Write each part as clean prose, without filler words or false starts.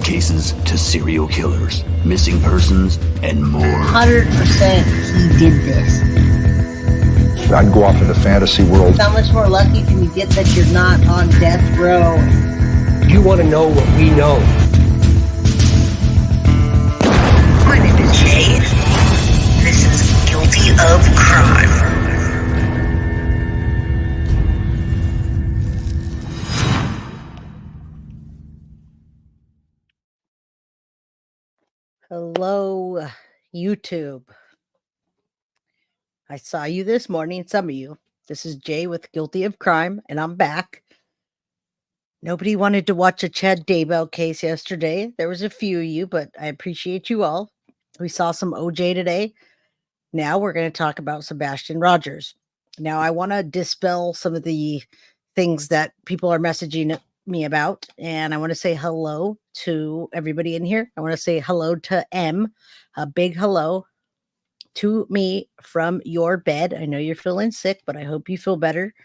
cases to serial killers, missing persons, and more. 100% he did this. I'd go off into fantasy world. How much more lucky can you get that you're not on death row? You want to know what we know. My name is Jay. This is Guilty of Crime. Hello, YouTube. I saw you this morning, some of you. This is Jay with Guilty of Crime, and I'm back. Nobody wanted to watch a Chad Daybell case yesterday. There was a few of you, but I appreciate you all. We saw some OJ today. Now we're going to talk about Sebastian Rogers. Now I want to dispel some of the things that people are messaging me about, and I want to say hello to everybody in here. I want to say hello to M, a big hello to me from your bed. I know you're feeling sick, but I hope you feel better.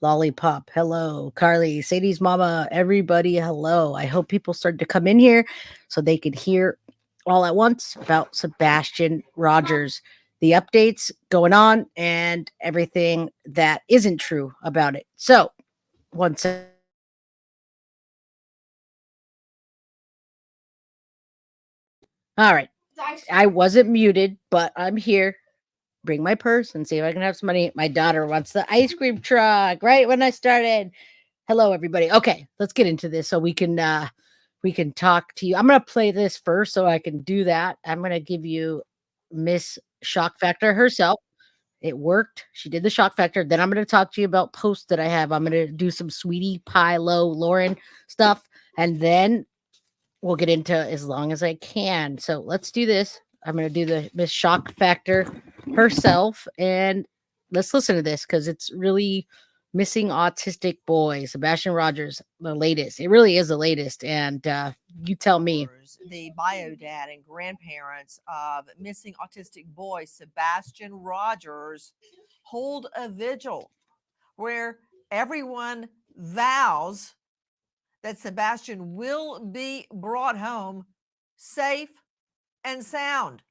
Lollipop, hello. Carly, Sadie's mama, everybody, hello. I hope people start to come in here so they could hear all at once about Sebastian Rogers, the updates going on, and everything that isn't true about it. So, one second. All right. I wasn't muted, but I'm here. Bring my purse and see if I can have some money. My daughter wants the ice cream truck right when I started. Hello, everybody. Okay, let's get into this so we can talk to you. I'm gonna play this first so I can do that. I'm gonna give you Miss Shock Factor herself. It worked. She did the shock factor. Then I'm gonna talk to you about posts that I have. I'm gonna do some Sweetie Pie Low Lauren stuff, and then we'll get into as long as I can. So let's do this. I'm going to do the Miss Shock Factor herself. And let's listen to this because it's really missing autistic boy, Sebastian Rogers, the latest. It really is the latest. And you tell me. The bio dad and grandparents of missing autistic boy, Sebastian Rogers, hold a vigil where everyone vows that Sebastian will be brought home safe and sound.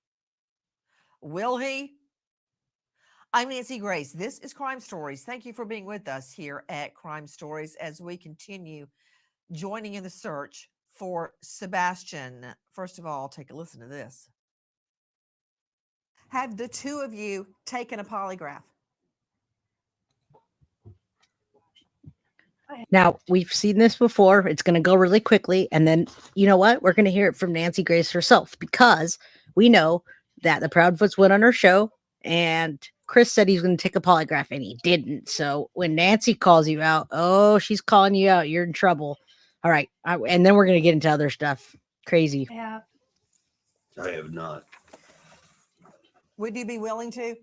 Will he? I'm Nancy Grace. This is Crime Stories. Thank you for being with us here at Crime Stories as we continue joining in the search for Sebastian. First of all, take a listen to this. Have the two of you taken a polygraph? Now, we've seen this before. It's going to go really quickly. And then, you know what? We're going to hear it from Nancy Grace herself because we know that the Proudfoots went on her show and Chris said he's going to take a polygraph and he didn't. So when Nancy calls you out, oh, she's calling you out. You're in trouble. All right. And then we're going to get into other stuff. Crazy. Yeah. I have not. Would you be willing to?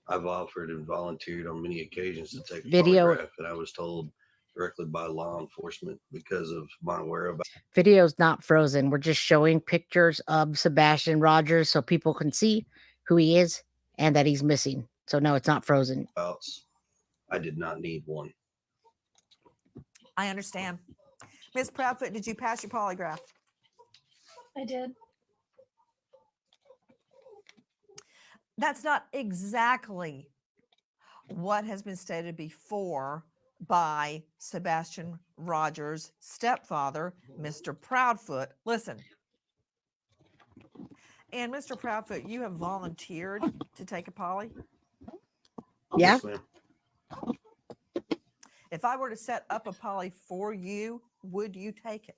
I've offered and volunteered on many occasions to take a Video. polygraph, and I was told directly by law enforcement because of my whereabouts. Video's not frozen. We're just showing pictures of Sebastian Rogers so people can see who he is and that he's missing. So no, it's not frozen. I did not need one. I understand. Ms. Proudfoot, did you pass your polygraph? I did. That's not exactly what has been stated before by Sebastian Rogers' stepfather, Mr. Proudfoot. Listen. And Mr. Proudfoot, you have volunteered to take a poly? Yeah. Yes, ma'am. If I were to set up a poly for you, would you take it?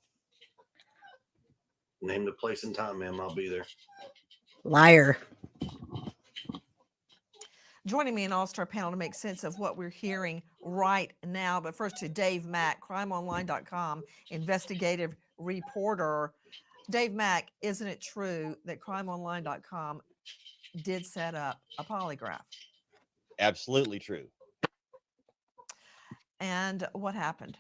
Name the place and time, ma'am. I'll be there. Liar. Joining me in All-Star panel to make sense of what we're hearing right now. But first to Dave Mack, crimeonline.com, investigative reporter. Dave Mack, isn't it true that crimeonline.com did set up a polygraph? Absolutely true. And what happened?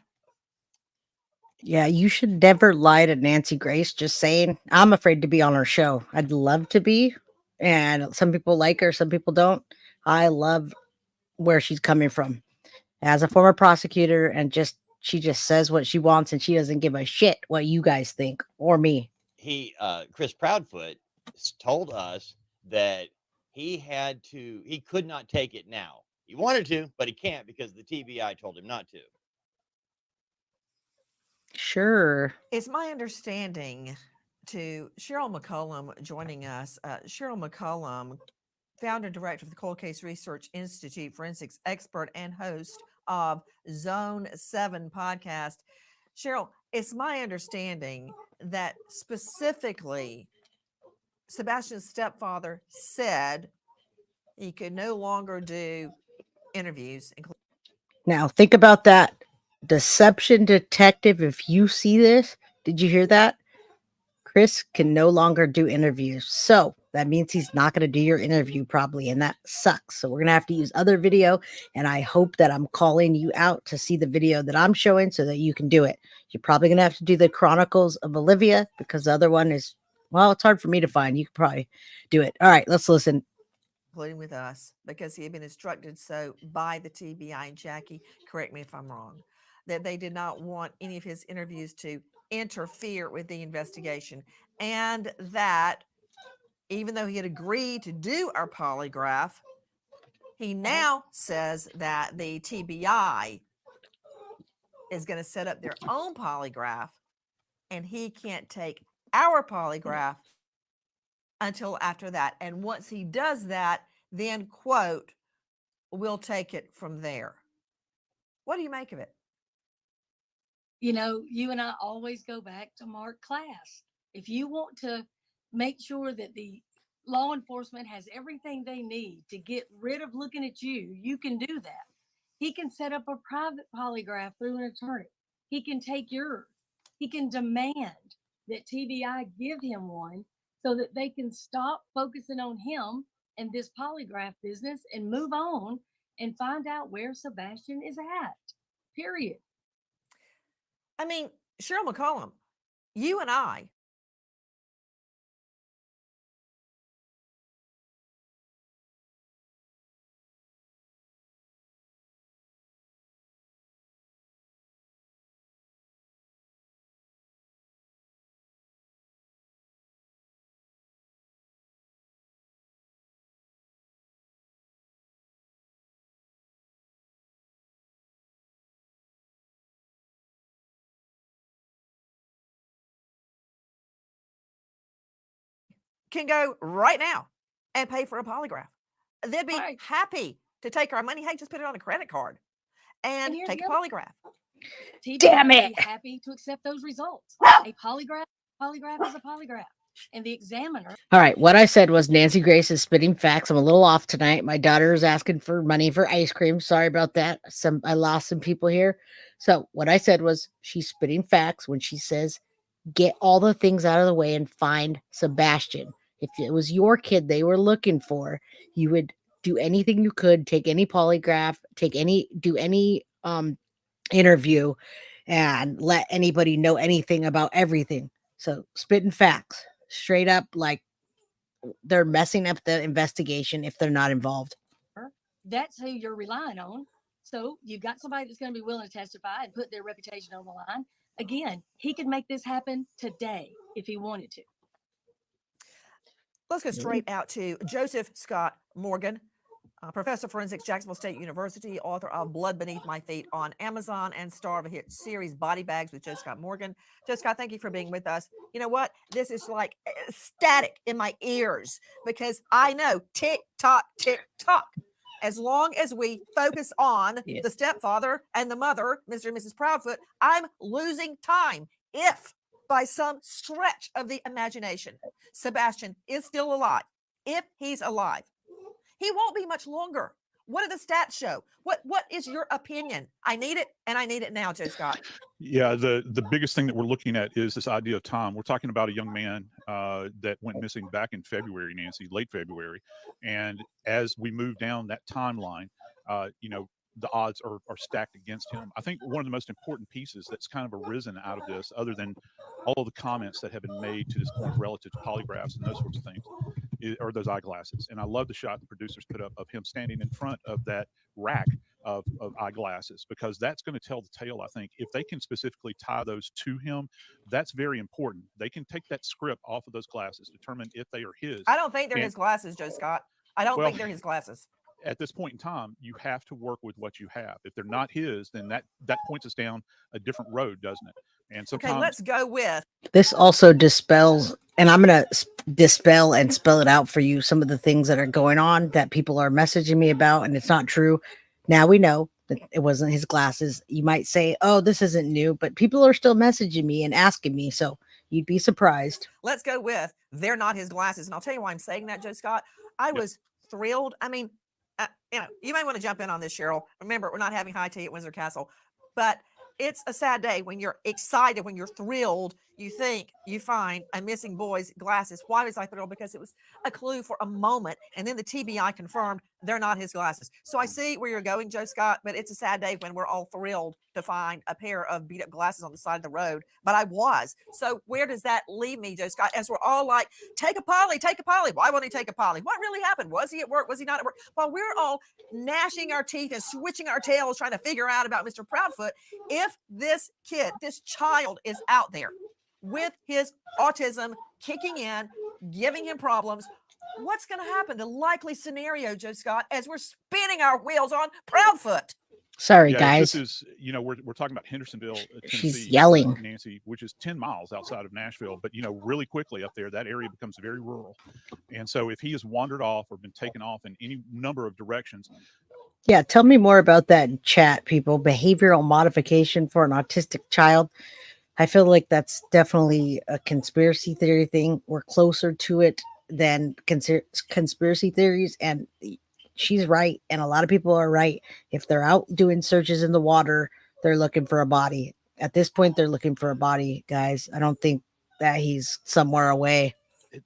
Yeah, you should never lie to Nancy Grace. Just saying, I'm afraid to be on her show. I'd love to be. And some people like her, some people don't. I love where she's coming from as a former prosecutor and just she just says what she wants and she doesn't give a shit what you guys think or me. Chris Proudfoot told us that he could not take it now. He wanted to, but he can't because the TBI told him not to. Sure. It's my understanding to Cheryl McCollum joining us. Cheryl McCollum, founder and director of the Cold Case Research Institute, forensics expert, and host of Zone 7 podcast. Cheryl, it's my understanding that specifically Sebastian's stepfather said he could no longer do interviews. Now think about that. Deception detective, if you see this, did you hear that? Chris can no longer do interviews. So that means he's not going to do your interview probably, and that sucks. So we're going to have to use other video, and I hope that I'm calling you out to see the video that I'm showing so that you can do it. You're probably going to have to do the Chronicles of Olivia because the other one is, well, it's hard for me to find. You could probably do it. All right, let's listen. Including with us, because he had been instructed so by the TBI. And Jackie, correct me if I'm wrong, that they did not want any of his interviews to interfere with the investigation, and that even though he had agreed to do our polygraph, he now says that the TBI is going to set up their own polygraph, and he can't take our polygraph until after that. And once he does that, then, quote, we'll take it from there. What do you make of it? You know, you and I always go back to Mark class. If you want to make sure that the law enforcement has everything they need to get rid of looking at you, you can do that. He can set up a private polygraph through an attorney. He can take yours. He can demand that TBI give him one so that they can stop focusing on him and this polygraph business and move on and find out where Sebastian is at. Period. I mean, Cheryl McCollum, you and I can go right now and pay for a polygraph. They'd be happy to take our money. Hey, just put it on a credit card and take a polygraph. TBI Damn would it. be happy to accept those results. A polygraph is a polygraph. And the examiner. All right, what I said was Nancy Grace is spitting facts. I'm a little off tonight. My daughter is asking for money for ice cream. Sorry about that. I lost some people here. So what I said was she's spitting facts when she says, get all the things out of the way and find Sebastian. If it was your kid they were looking for, you would do anything you could, take any polygraph, do any interview, and let anybody know anything about everything. So spitting facts straight up, like they're messing up the investigation if they're not involved. That's who you're relying on. So you've got somebody that's going to be willing to testify and put their reputation on the line. Again, he could make this happen today if he wanted to. Let's go straight out to Joseph Scott Morgan, professor of forensics, Jacksonville State University, author of Blood Beneath My Feet on Amazon, and star of a hit series, Body Bags with Joe Scott Morgan. Joe Scott, thank you for being with us. You know what? This is like static in my ears because I know tick tock, tick tock. As long as we focus on the stepfather and the mother, Mr. and Mrs. Proudfoot, I'm losing time. If by some stretch of the imagination, Sebastian is still alive, if he's alive, he won't be much longer. What do the stats show? What is your opinion? I need it, and I need it now, Joe Scott. Yeah, the biggest thing that we're looking at is this idea of time. We're talking about a young man that went missing back in February, Nancy, late February. And as we move down that timeline, the odds are stacked against him. I think one of the most important pieces that's kind of arisen out of this, other than all of the comments that have been made to this point relative to polygraphs and those sorts of things, are those eyeglasses. And I love the shot the producers put up of him standing in front of that rack of eyeglasses, because that's going to tell the tale. I think if they can specifically tie those to him, that's very important. They can take that script off of those glasses, determine if they are his. I don't think they're And- his glasses, Joe Scott. I don't Well, think they're his glasses. At this point in time, you have to work with what you have. If they're not his, then that points us down a different road, doesn't it? And sometimes, Okay, let's go with This also dispels, and I'm going to dispel and spell it out for you, some of the things that are going on that people are messaging me about, and it's not true. Now we know that it wasn't his glasses. You might say, oh, this isn't new, but people are still messaging me and asking me, so you'd be surprised. let's go with they're not his glasses. And I'll tell you why I'm saying that, Joe Scott. I was thrilled. I mean, you may want to jump in on this, Cheryl. Remember, we're not having high tea at Windsor Castle, but it's a sad day when you're excited, when you're thrilled, you think you find a missing boy's glasses. Why was I thrilled? Because it was a clue for a moment, and then the TBI confirmed they're not his glasses. So I see where you're going, Joe Scott, but it's a sad day when we're all thrilled to find a pair of beat up glasses on the side of the road. But I was. So where does that leave me, Joe Scott? As we're all like, take a Polly, take a Polly. Why won't he take a Polly? What really happened? Was he at work? Was he not at work? While we're all gnashing our teeth and switching our tails trying to figure out about Mr. Proudfoot, if this kid, this child is out there with his autism kicking in, giving him problems, what's going to happen? The likely scenario, Joe Scott, as we're spinning our wheels on Proudfoot. Sorry, yeah, guys. this is, we're talking about Hendersonville, Tennessee, She's yelling. Nancy, which is 10 miles outside of Nashville. But, really quickly up there, that area becomes very rural. And so if he has wandered off or been taken off in any number of directions. Yeah, tell me more about that in chat, people. Behavioral modification for an autistic child. I feel like that's definitely a conspiracy theory thing. We're closer to it than conspiracy theories, and she's right, and a lot of people are right. If they're out doing searches in the water, they're looking for a body. At this point, they're looking for a body, guys. I don't think that he's somewhere away.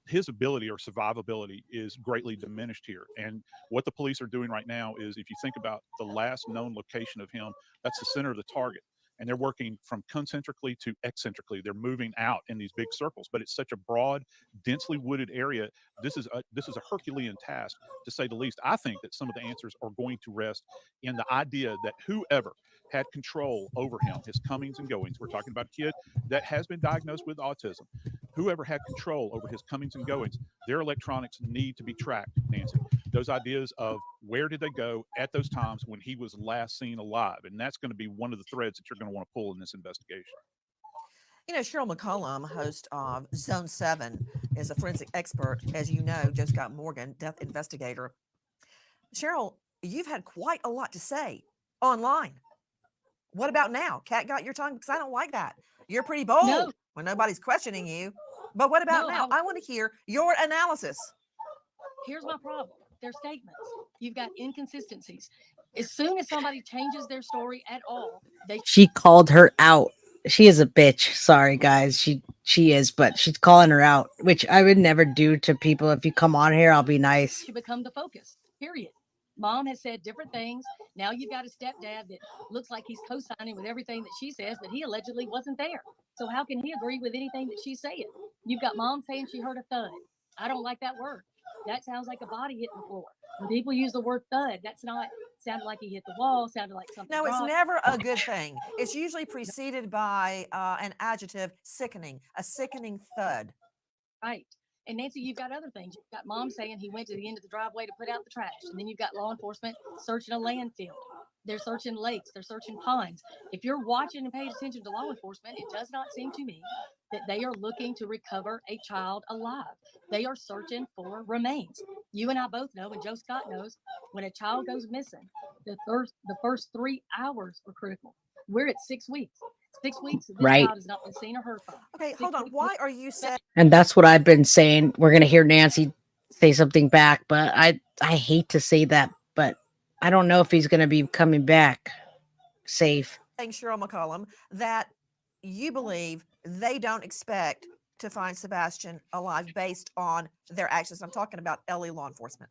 His ability or survivability is greatly diminished here. And what the police are doing right now is, if you think about the last known location of him, that's the center of the target. And they're working from concentrically to eccentrically. They're moving out in these big circles, but it's such a broad, densely wooded area. This is a Herculean task, to say the least. I think that some of the answers are going to rest in the idea that whoever had control over him, his comings and goings. We're talking about a kid that has been diagnosed with autism. Whoever had control over his comings and goings, their electronics need to be tracked, Nancy. Those ideas of where did they go at those times when he was last seen alive. And that's going to be one of the threads that you're going to want to pull in this investigation. Cheryl McCollum, host of Zone 7, is a forensic expert, as you know, Joe Scott Morgan, death investigator. Cheryl, you've had quite a lot to say online. What about now? Cat got your tongue? Because I don't like that. You're pretty bold when nobody's questioning you. But what about now? I want to hear your analysis. Here's my problem. Their statements. You've got inconsistencies. As soon as somebody changes their story at all, she called her out. She is a bitch. Sorry, guys. She is, but she's calling her out, which I would never do to people. If you come on here, I'll be nice. You become the focus. Period. Mom has said different things. Now you've got a stepdad that looks like he's co-signing with everything that she says, but he allegedly wasn't there. So how can he agree with anything that she's saying? You've got mom saying she heard a thud. I don't like that word. That sounds like a body hitting the floor. When people use the word thud, that's not sounded like he hit the wall, sounded like something. No, it's never a good thing. It's usually preceded by an adjective, sickening, a sickening thud. Right. And Nancy, you've got other things. You've got mom saying he went to the end of the driveway to put out the trash. And then you've got law enforcement searching a landfill. They're searching lakes. They're searching ponds. If you're watching and paying attention to law enforcement, it does not seem to me that they are looking to recover a child alive. They are searching for remains. You and I both know, and Joe Scott knows, when a child goes missing, the first 3 hours are critical. We're at 6 weeks. 6 weeks, this Right. child has not been seen or heard from. Okay, hold on. Why are you saying? And that's what I've been saying. We're gonna hear Nancy say something back, but I hate to say that, but I don't know if he's gonna be coming back safe. Cheryl McCollum, that you believe they don't expect to find Sebastian alive based on their actions. I'm talking about LA law enforcement.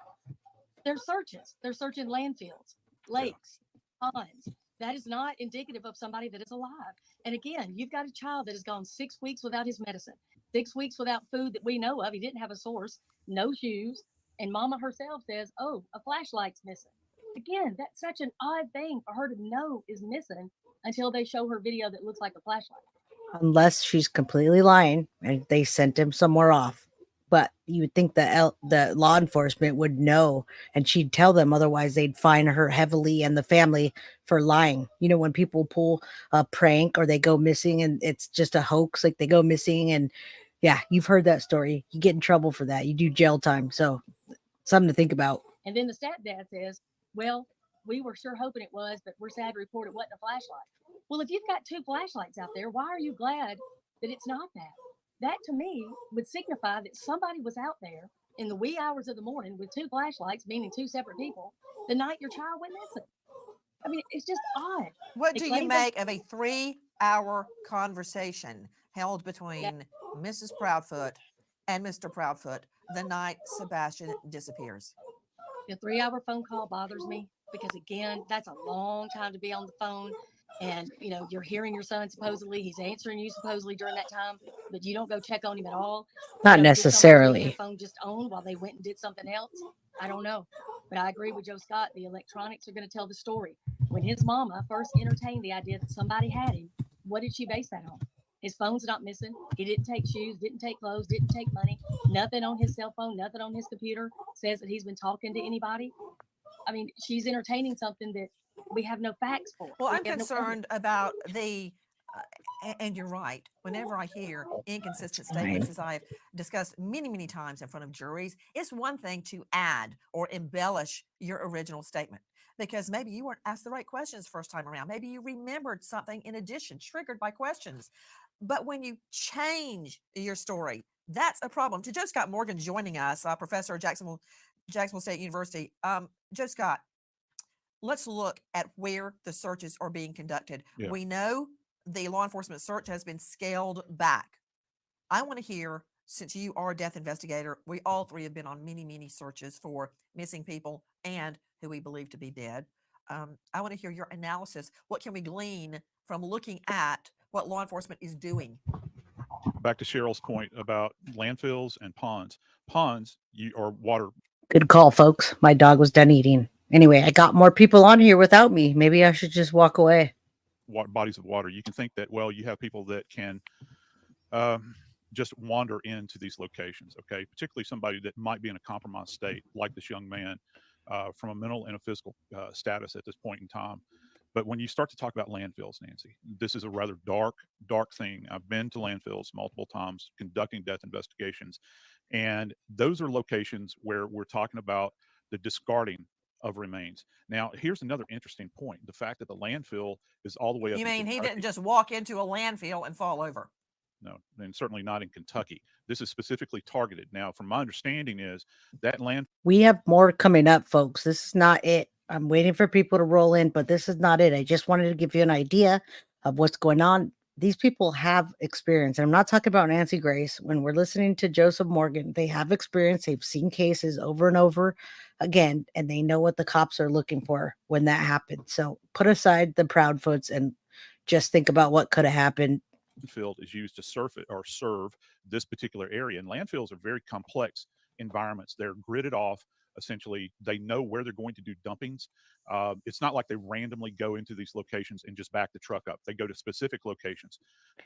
They're searches. They're searching landfills, lakes, ponds. That is not indicative of somebody that is alive. And again, you've got a child that has gone 6 weeks without his medicine, 6 weeks without food that we know of. He didn't have a source, no shoes. And mama herself says, oh, a flashlight's missing. again, that's such an odd thing for her to know is missing until they show her video that looks like a flashlight. Unless she's completely lying and they sent him somewhere off. But you would think the law enforcement would know and she'd tell them, otherwise they'd fine her heavily and the family for lying. You know, when people pull a prank or they go missing and it's just a hoax, like they go missing and yeah, you've heard that story. You get in trouble for that. You do jail time. So something to think about. And then the stepdad says, well, we were sure hoping it was, but we're sad to report it wasn't a flashlight. Well, if you've got 2 flashlights out there, why are you glad that it's not that? That to me would signify that somebody was out there in the wee hours of the morning with 2 flashlights, meaning 2 separate people, the night your child went missing. I mean, it's just odd. What They do you claim make of a 3-hour conversation held between Mrs. Proudfoot and Mr. Proudfoot the night Sebastian disappears? The 3-hour phone call bothers me because, again, that's a long time to be on the phone. And, you know, you're hearing your son supposedly, he's answering you supposedly during that time, but you don't go check on him at all. Not You know, did somebody leave necessarily. their phone just on while they went and did something else? I don't know. But I agree with Joe Scott. The electronics are going to tell the story. When his mama first entertained the idea that somebody had him, what did she base that on? His phone's not missing. He didn't take shoes, didn't take clothes, didn't take money. Nothing on his cell phone, nothing on his computer says that he's been talking to anybody. I mean, she's entertaining something that we have no facts for. Well, We I'm have no concerned about the, and you're right, whenever I hear inconsistent statements, as I've discussed many, many times in front of juries, it's one thing to add or embellish your original statement because maybe you weren't asked the right questions first time around. Maybe you remembered something in addition, triggered by questions. But when you change your story, that's a problem. To Joe Scott Morgan joining us, professor at Jacksonville State University. Joe Scott, let's look at where the searches are being conducted. Yeah. We know the law enforcement search has been scaled back. I want to hear, since you are a death investigator, we all 3 have been on many, many searches for missing people and who we believe to be dead. I want to hear your analysis. What can we glean from looking at what law enforcement is doing? Back to Cheryl's point about landfills and ponds. Ponds are water. Good call, folks. My dog was done eating. Anyway, I got more people on here without me. Maybe I should just walk away. Bodies of water. You can think that, well, you have people that can just wander into these locations, okay? Particularly somebody that might be in a compromised state, like this young man, from a mental and a physical status at this point in time. But when you start to talk about landfills, Nancy, this is a rather dark thing. I've been to landfills multiple times conducting death investigations, and those are locations where we're talking about the discarding of remains. Now, here's another interesting point. The fact that the landfill is all the way up. You in mean he Kentucky. didn't just walk into a landfill and fall over? No, and certainly not in Kentucky. This is specifically targeted. Now, from my understanding is that land. We have more coming up, folks. This is not it. I'm waiting for people to roll in, but this is not it. I just wanted to give you an idea of what's going on. These people have experience. And I'm not talking about Nancy Grace. When we're listening to Joseph Morgan, they have experience. They've seen cases over and over again, and they know what the cops are looking for when that happens. So put aside the Proudfoots and just think about what could have happened. Landfill is used to serve this particular area. And landfills are very complex environments. They're gridded off. Essentially, they know where they're going to do dumpings. It's not like they randomly go into these locations and just back the truck up. They go to specific locations.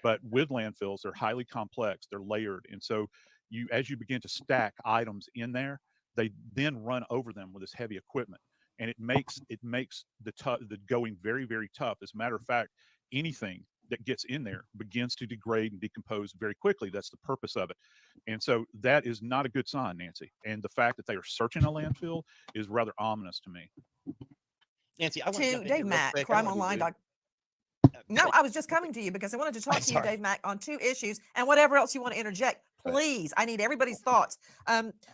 But with landfills, they're highly complex. They're layered. And so as you begin to stack items in there, they then run over them with this heavy equipment. And it makes the going very, very tough. As a matter of fact, anything that gets in there begins to degrade and decompose very quickly. That's the purpose of it. And so that is not a good sign, Nancy. And the fact that they are searching a landfill is rather ominous to me. Nancy, I want to Dave Mack, Crime Online. No, I was just coming to you because I wanted to talk to you, Dave Mack, on 2 issues and whatever else you want to interject. Please, I need everybody's thoughts.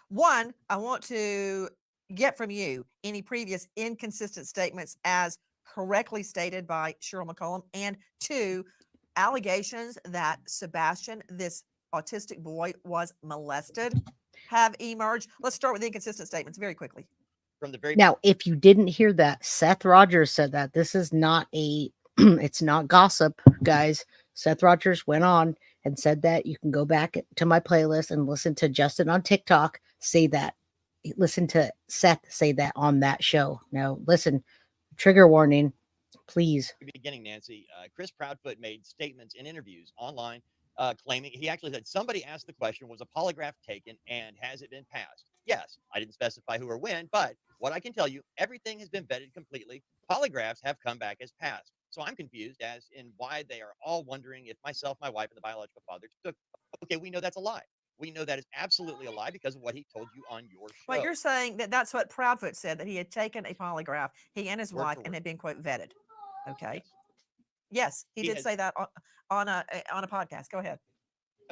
One, I want to get from you any previous inconsistent statements as correctly stated by Cheryl McCollum, and 2, allegations that Sebastian, this autistic boy, was molested have emerged. Let's start with the inconsistent statements very quickly. From the very Now, if you didn't hear that, Seth Rogers said that. This is not it's not gossip, guys. Seth Rogers went on and said that. You can go back to my playlist and listen to Justin on TikTok say that. listen to Seth say that on that show. Now, listen, trigger warning, please. Beginning, Nancy, Chris Proudfoot made statements in interviews online claiming he actually said somebody asked the question, was a polygraph taken and has it been passed? Yes, I didn't specify who or when, but what I can tell you, everything has been vetted completely. Polygraphs have come back as passed. So I'm confused as in why they are all wondering if myself, my wife, and the biological father took. Okay, we know that's a lie. We know that is absolutely a lie because of what he told you on your show. But you're saying that that's what Proudfoot said, that he had taken a polygraph, he and his Word wife, for and word. had been, quote, vetted. Okay. Yes. Yes, he He did has- say that on a podcast. Go ahead.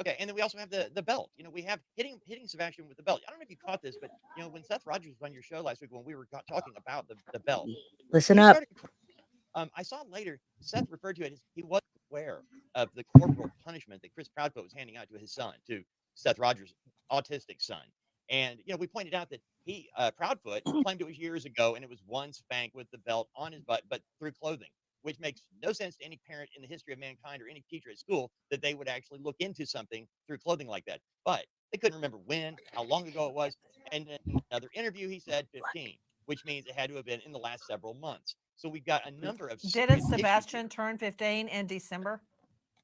Okay, and then we also have the belt. You know, we have hitting Sebastian with the belt. I don't know if you caught this, but you know, when Seth Rogers was on your show last week, when we were talking about the belt, Listen he up. started. I saw later Seth referred to it as he wasn't aware of the corporal punishment that Chris Proudfoot was handing out to his son, to Seth Rogers' autistic son. And you know, we pointed out that he Proudfoot claimed it was years ago, and it was one spank with the belt on his butt, but through clothing, which makes no sense to any parent in the history of mankind or any teacher at school that they would actually look into something through clothing like that. But they couldn't remember when, how long ago it was. And in another interview, he said 15, which means it had to have been in the last several months. So we've got a number of Didn't serious issues Sebastian here. turn 15 in December?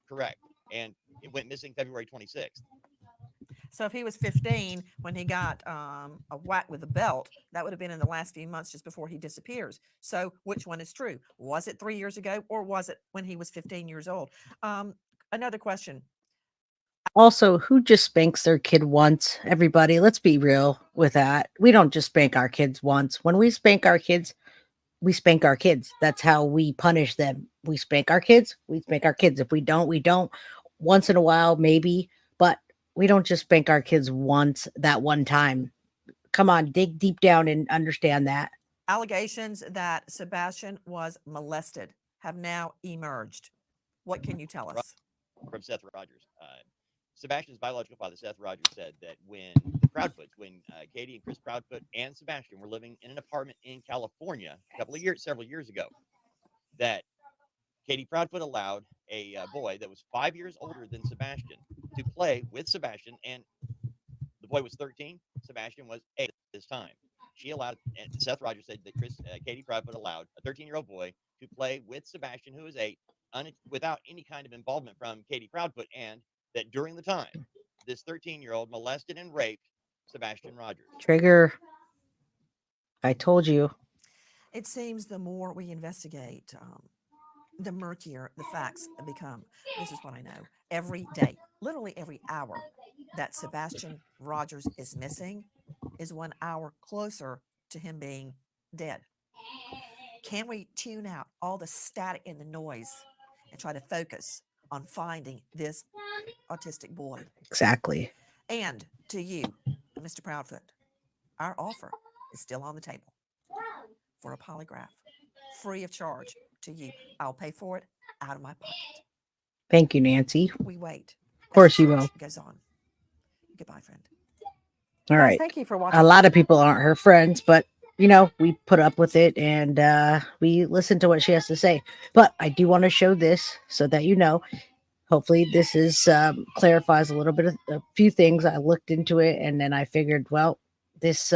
Correct. And it went missing February 26th. So if he was 15 when he got a whack with a belt, that would have been in the last few months just before he disappears. So which one is true? Was it 3 years ago, or was it when he was 15 years old? Another question. Also, who just spanks their kid once? Everybody, let's be real with that. We don't just spank our kids once. When we spank our kids, we spank our kids. That's how we punish them. We spank our kids. We spank our kids. If we don't, we don't. Once in a while, maybe, but we don't just spank our kids once, that one time. Come on, dig deep down and understand that. Allegations that Sebastian was molested have now emerged. What can you tell us? From Seth Rogers. Sebastian's biological father, Seth Rogers, said that when the Proudfoots, when Katie and Chris Proudfoot and Sebastian were living in an apartment in California several years ago, that Katie Proudfoot allowed a boy that was 5 years older than Sebastian to play with Sebastian, and the boy was 13. Sebastian was 8 at this time. She allowed, and Seth Rogers said that Katie Proudfoot allowed a 13-year-old boy to play with Sebastian, who was 8, without any kind of involvement from Katie Proudfoot, and that during the time, this 13-year-old molested and raped Sebastian Rogers. Trigger. I told you. It seems the more we investigate, the murkier the facts become. This is what I know. Every day, literally every hour that Sebastian Rogers is missing is 1 hour closer to him being dead. Can we tune out all the static and the noise and try to focus on finding this autistic boy? Exactly. And to you, Mr. Proudfoot, our offer is still on the table for a polygraph, free of charge to you. I'll pay for it out of my pocket. Thank you, Nancy. We wait. Of course you will. Goes on. Goodbye, friend. All Guys, right. thank you for watching. A lot of people aren't her friends, but you know, we put up with it and we listen to what she has to say. But I do want to show this so that you know. Hopefully, this is clarifies a little bit of a few things. I looked into it and then I figured, well, this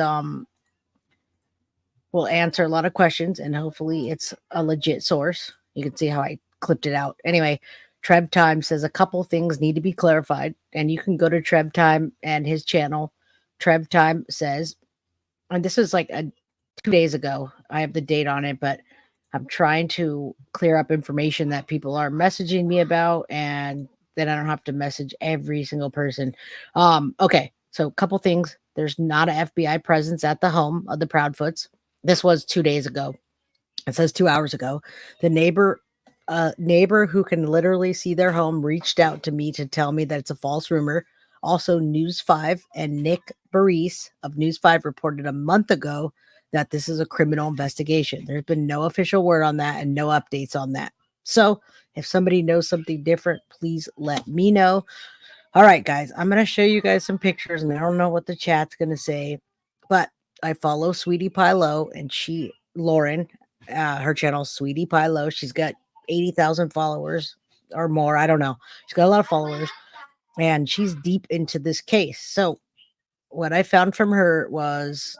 will answer a lot of questions and hopefully it's a legit source. You can see how I clipped it out. Anyway, Trev Time says a couple things need to be clarified, and you can go to Trev Time and his channel. Trev Time says, and this is like 2 days ago. I have the date on it, but I'm trying to clear up information that people are messaging me about, and then I don't have to message every single person. Okay, so a couple things. There's not an FBI presence at the home of the Proudfoots. This was 2 days ago. It says 2 hours ago. The neighbor who can literally see their home reached out to me to tell me that it's a false rumor. Also, News 5 and Nick Baris of News 5 reported a month ago that this is a criminal investigation. There's been no official word on that and no updates on that. So if somebody knows something different, please let me know. All right, guys, I'm going to show you guys some pictures, and I don't know what the chat's going to say, but I follow Sweetie Pie Low, and Lauren, her channel, Sweetie Pie Low. She's got 80,000 followers or more. I don't know. She's got a lot of followers, and she's deep into this case. So what I found from her was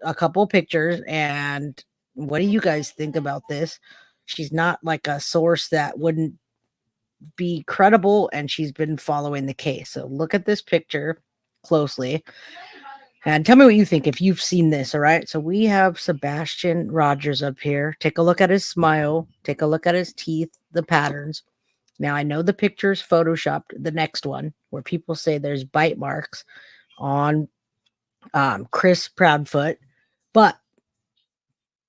a couple pictures. And what do you guys think about this? She's not like a source that wouldn't be credible, and she's been following the case. So look at this picture closely and tell me what you think if you've seen this. All right. So we have Sebastian Rogers up here. Take a look at his smile. Take a look at his teeth, the patterns. Now, I know the picture's photoshopped, the next one, where people say there's bite marks on Chris Proudfoot. But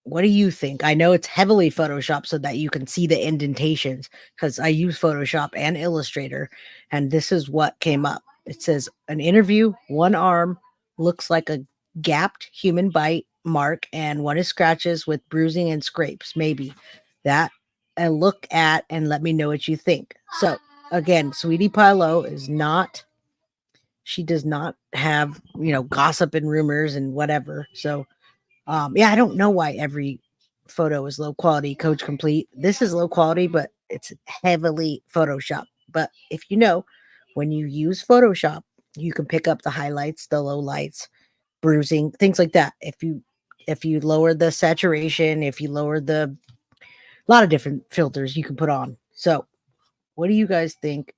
what do you think? I know it's heavily photoshopped so that you can see the indentations, because I use Photoshop and Illustrator, and this is what came up. It says an interview, one arm looks like a gapped human bite mark, and one is scratches with bruising and scrapes. Maybe that. And look at and let me know what you think. So again, Sweetie Pilo is not, she does not have, gossip and rumors and whatever. So yeah, I don't know why every photo is low quality. Coach Complete. This is low quality, but it's heavily Photoshop. But if you know, when you use Photoshop, you can pick up the highlights, the low lights, bruising, things like that. If you lower the saturation, if you lower a lot of different filters you can put on. So, what do you guys think?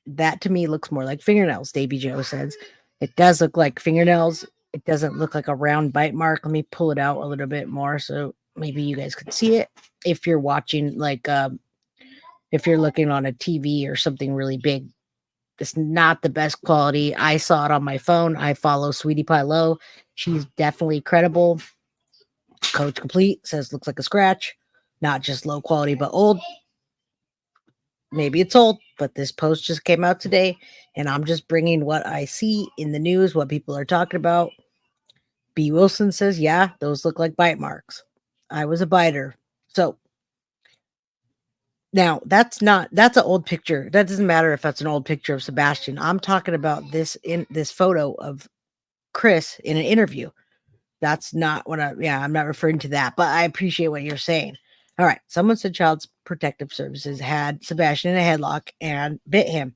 That to me looks more like fingernails, Davy Joe says. It does look like fingernails. It doesn't look like a round bite mark. Let me pull it out a little bit more so maybe you guys can see it. If you're watching, like, if you're looking on a TV or something really big, it's not the best quality. I saw it on my phone. I follow Sweetie Pie Low. She's definitely credible. Coach Complete says looks like a scratch. Not just low quality, but old. Maybe it's old, but this post just came out today, and I'm just bringing what I see in the news, what people are talking about. B. Wilson says, yeah, those look like bite marks. I was a biter. So now that's an old picture. That doesn't matter if that's an old picture of Sebastian. I'm talking about this photo of Chris in an interview. That's not what I'm not referring to that, but I appreciate what you're saying. All right. Someone said Child Protective Services had Sebastian in a headlock and bit him.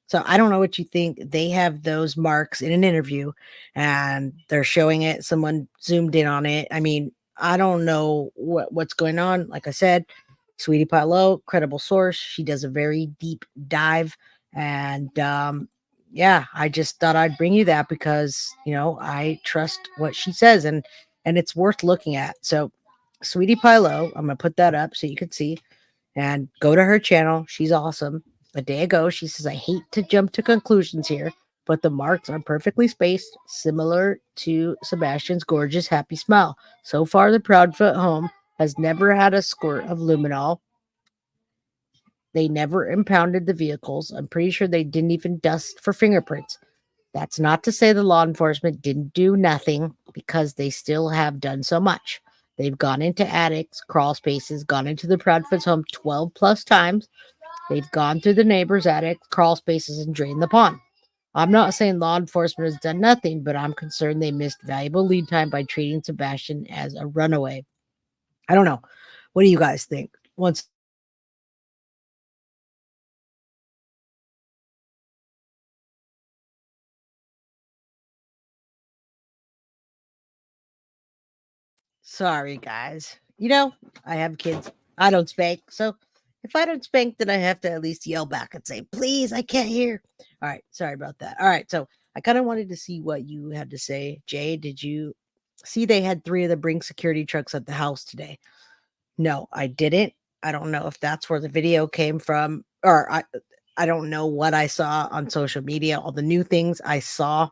So I don't know what you think. They have those marks in an interview and they're showing it. Someone zoomed in on it. I mean, I don't know what's going on. Like I said, Sweetie Pie Low, credible source. She does a very deep dive. And yeah, I just thought I'd bring you that because, I trust what she says and it's worth looking at. So Sweetie Pie Low, I'm going to put that up so you can see and go to her channel. She's awesome. A day ago, she says, I hate to jump to conclusions here, but the marks are perfectly spaced, similar to Sebastian's gorgeous happy smile. So far, the Proudfoot home has never had a squirt of luminol. They never impounded the vehicles. I'm pretty sure they didn't even dust for fingerprints. That's not to say the law enforcement didn't do nothing, because they still have done so much. They've gone into attics, crawl spaces, gone into the Proudfoot's home 12 plus times. They've gone through the neighbor's attic, crawl spaces, and drained the pond. I'm not saying law enforcement has done nothing, but I'm concerned they missed valuable lead time by treating Sebastian as a runaway. I don't know. What do you guys think? Sorry, guys. I have kids. I don't spank. So if I don't spank, then I have to at least yell back and say, please, I can't hear. All right. Sorry about that. All right. So I kind of wanted to see what you had to say. Jay, did you see they had 3 of the Bring security trucks at the house today? No, I didn't. I don't know if that's where the video came from, or I don't know what I saw on social media. All the new things I saw,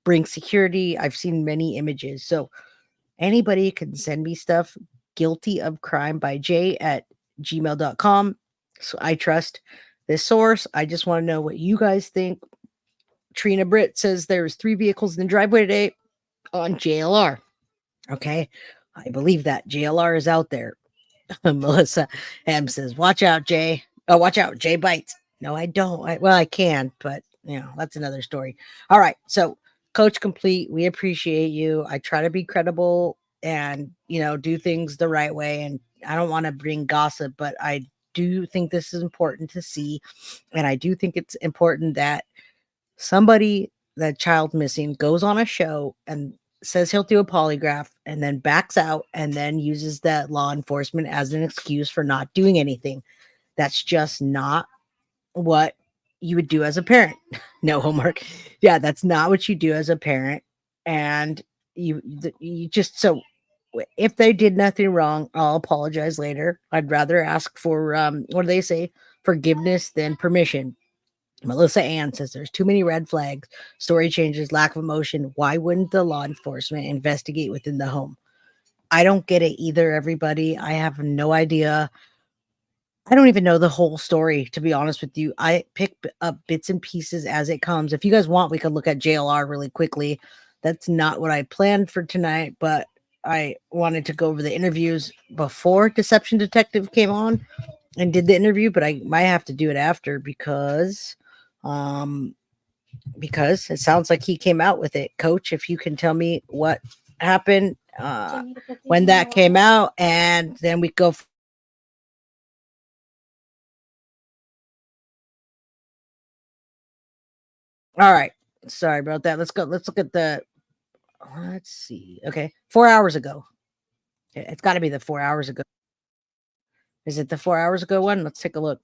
Bring security. I've seen many images. So anybody can send me stuff. Guilty of crime by Jay at gmail.com. So I trust this source. I just want to know what you guys think. Trina Britt says there's 3 vehicles in the driveway today on JLR. Okay. I believe that JLR is out there. Melissa M says, watch out, Jay. Oh, watch out. Jay bites. No, I don't. I can, but that's another story. All right. So Coach Complete, we appreciate you. I try to be credible and, do things the right way. And I don't want to bring gossip, but I do think this is important to see. And I do think it's important that somebody that child missing, goes on a show and says he'll do a polygraph and then backs out and then uses that law enforcement as an excuse for not doing anything. That's just not what you would do as a parent. No homework. Yeah, that's not what you do as a parent. And you just, so if they did nothing wrong, I'll apologize later. I'd rather ask for what do they say? Forgiveness than permission. Melissa Ann says there's too many red flags, story changes, lack of emotion. Why wouldn't the law enforcement investigate within the home? I don't get it either, everybody. I have no idea. I don't even know the whole story, to be honest with you. I pick up bits and pieces as it comes. If you guys want, we could look at JLR really quickly. That's not what I planned for tonight, but I wanted to go over the interviews before Deception Detective came on and did the interview, but I might have to do it after because it sounds like he came out with it. Coach, if you can tell me what happened when that came out, and then we go. All right. Sorry about that. Let's go. Let's look at let's see. Okay. 4 hours ago. It's got to be the 4 hours ago. Is it the 4 hours ago one? Let's take a look.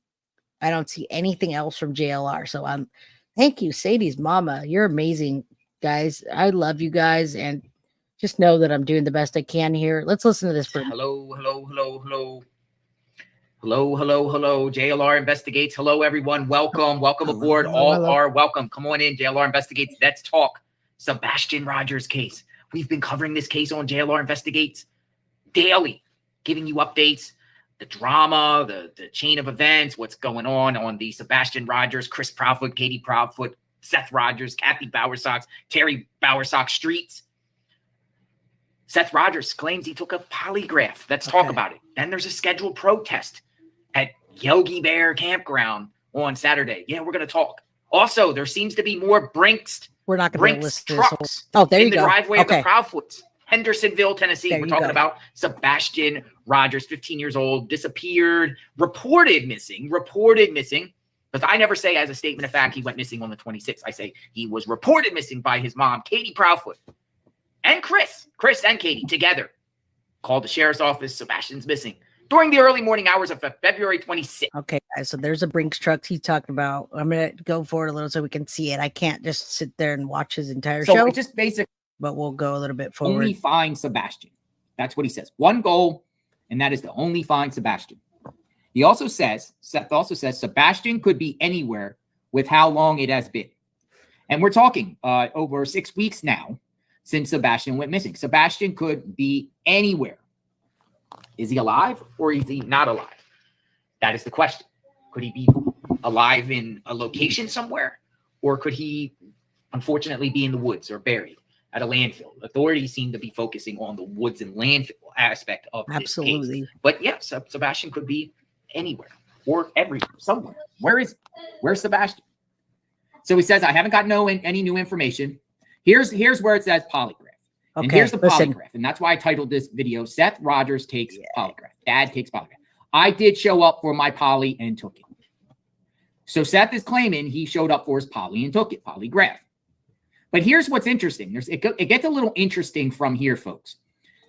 I don't see anything else from JLR. So thank you, Sadie's mama. You're amazing, guys. I love you guys, and just know that I'm doing the best I can here. Let's listen to this. Hello. JLR Investigates. Hello, everyone. Welcome aboard. All are welcome. Come on in. JLR Investigates. Let's talk Sebastian Rogers case. We've been covering this case on JLR Investigates daily, giving you updates, the drama, the chain of events, what's going on the Sebastian Rogers, Chris Proudfoot, Katie Proudfoot, Seth Rogers, Kathy Bowersox, Terry Bowersox streets. Seth Rogers claims he took a polygraph. Let's talk about it. Then there's a scheduled protest at Yogi Bear Campground on Saturday. Yeah, we're going to talk. Also, there seems to be more Brinks. We're not going to list trucks. Oh, there you in the go. driveway of the Proudfoots, Hendersonville, Tennessee. There We're you talking go. about Sebastian Rogers, 15 years old, disappeared, reported missing. Because I never say as a statement of fact he went missing on the 26th. I say he was reported missing by his mom, Katie Proudfoot, and Chris and Katie together. Called the sheriff's office. Sebastian's missing during the early morning hours of February 26th. Okay, guys, so there's a Brinks truck he's talking about. I'm going to go forward a little so we can see it. I can't just sit there and watch his entire show. So it's just basic. But we'll go a little bit forward. Only find Sebastian. That's what he says. One goal, and that is to only find Sebastian. He also says, Seth also says, Sebastian could be anywhere with how long it has been. And we're talking over 6 weeks now since Sebastian went missing. Sebastian could be anywhere. Is he alive or is he not alive? That is the question. Could he be alive in a location somewhere? Or could he, unfortunately, be in the woods or buried at a landfill? Authorities seem to be focusing on the woods and landfill aspect of this case. But yes, Sebastian could be anywhere or everywhere, somewhere. Where's Sebastian? So he says, I haven't got any new information. Here's where it says polygraph. Okay, and here's the polygraph. And that's why I titled this video, Seth Rogers takes polygraph. Dad takes polygraph. I did show up for my poly and took it. So Seth is claiming he showed up for his poly and took it, polygraph. But here's what's interesting. It gets a little interesting from here, folks.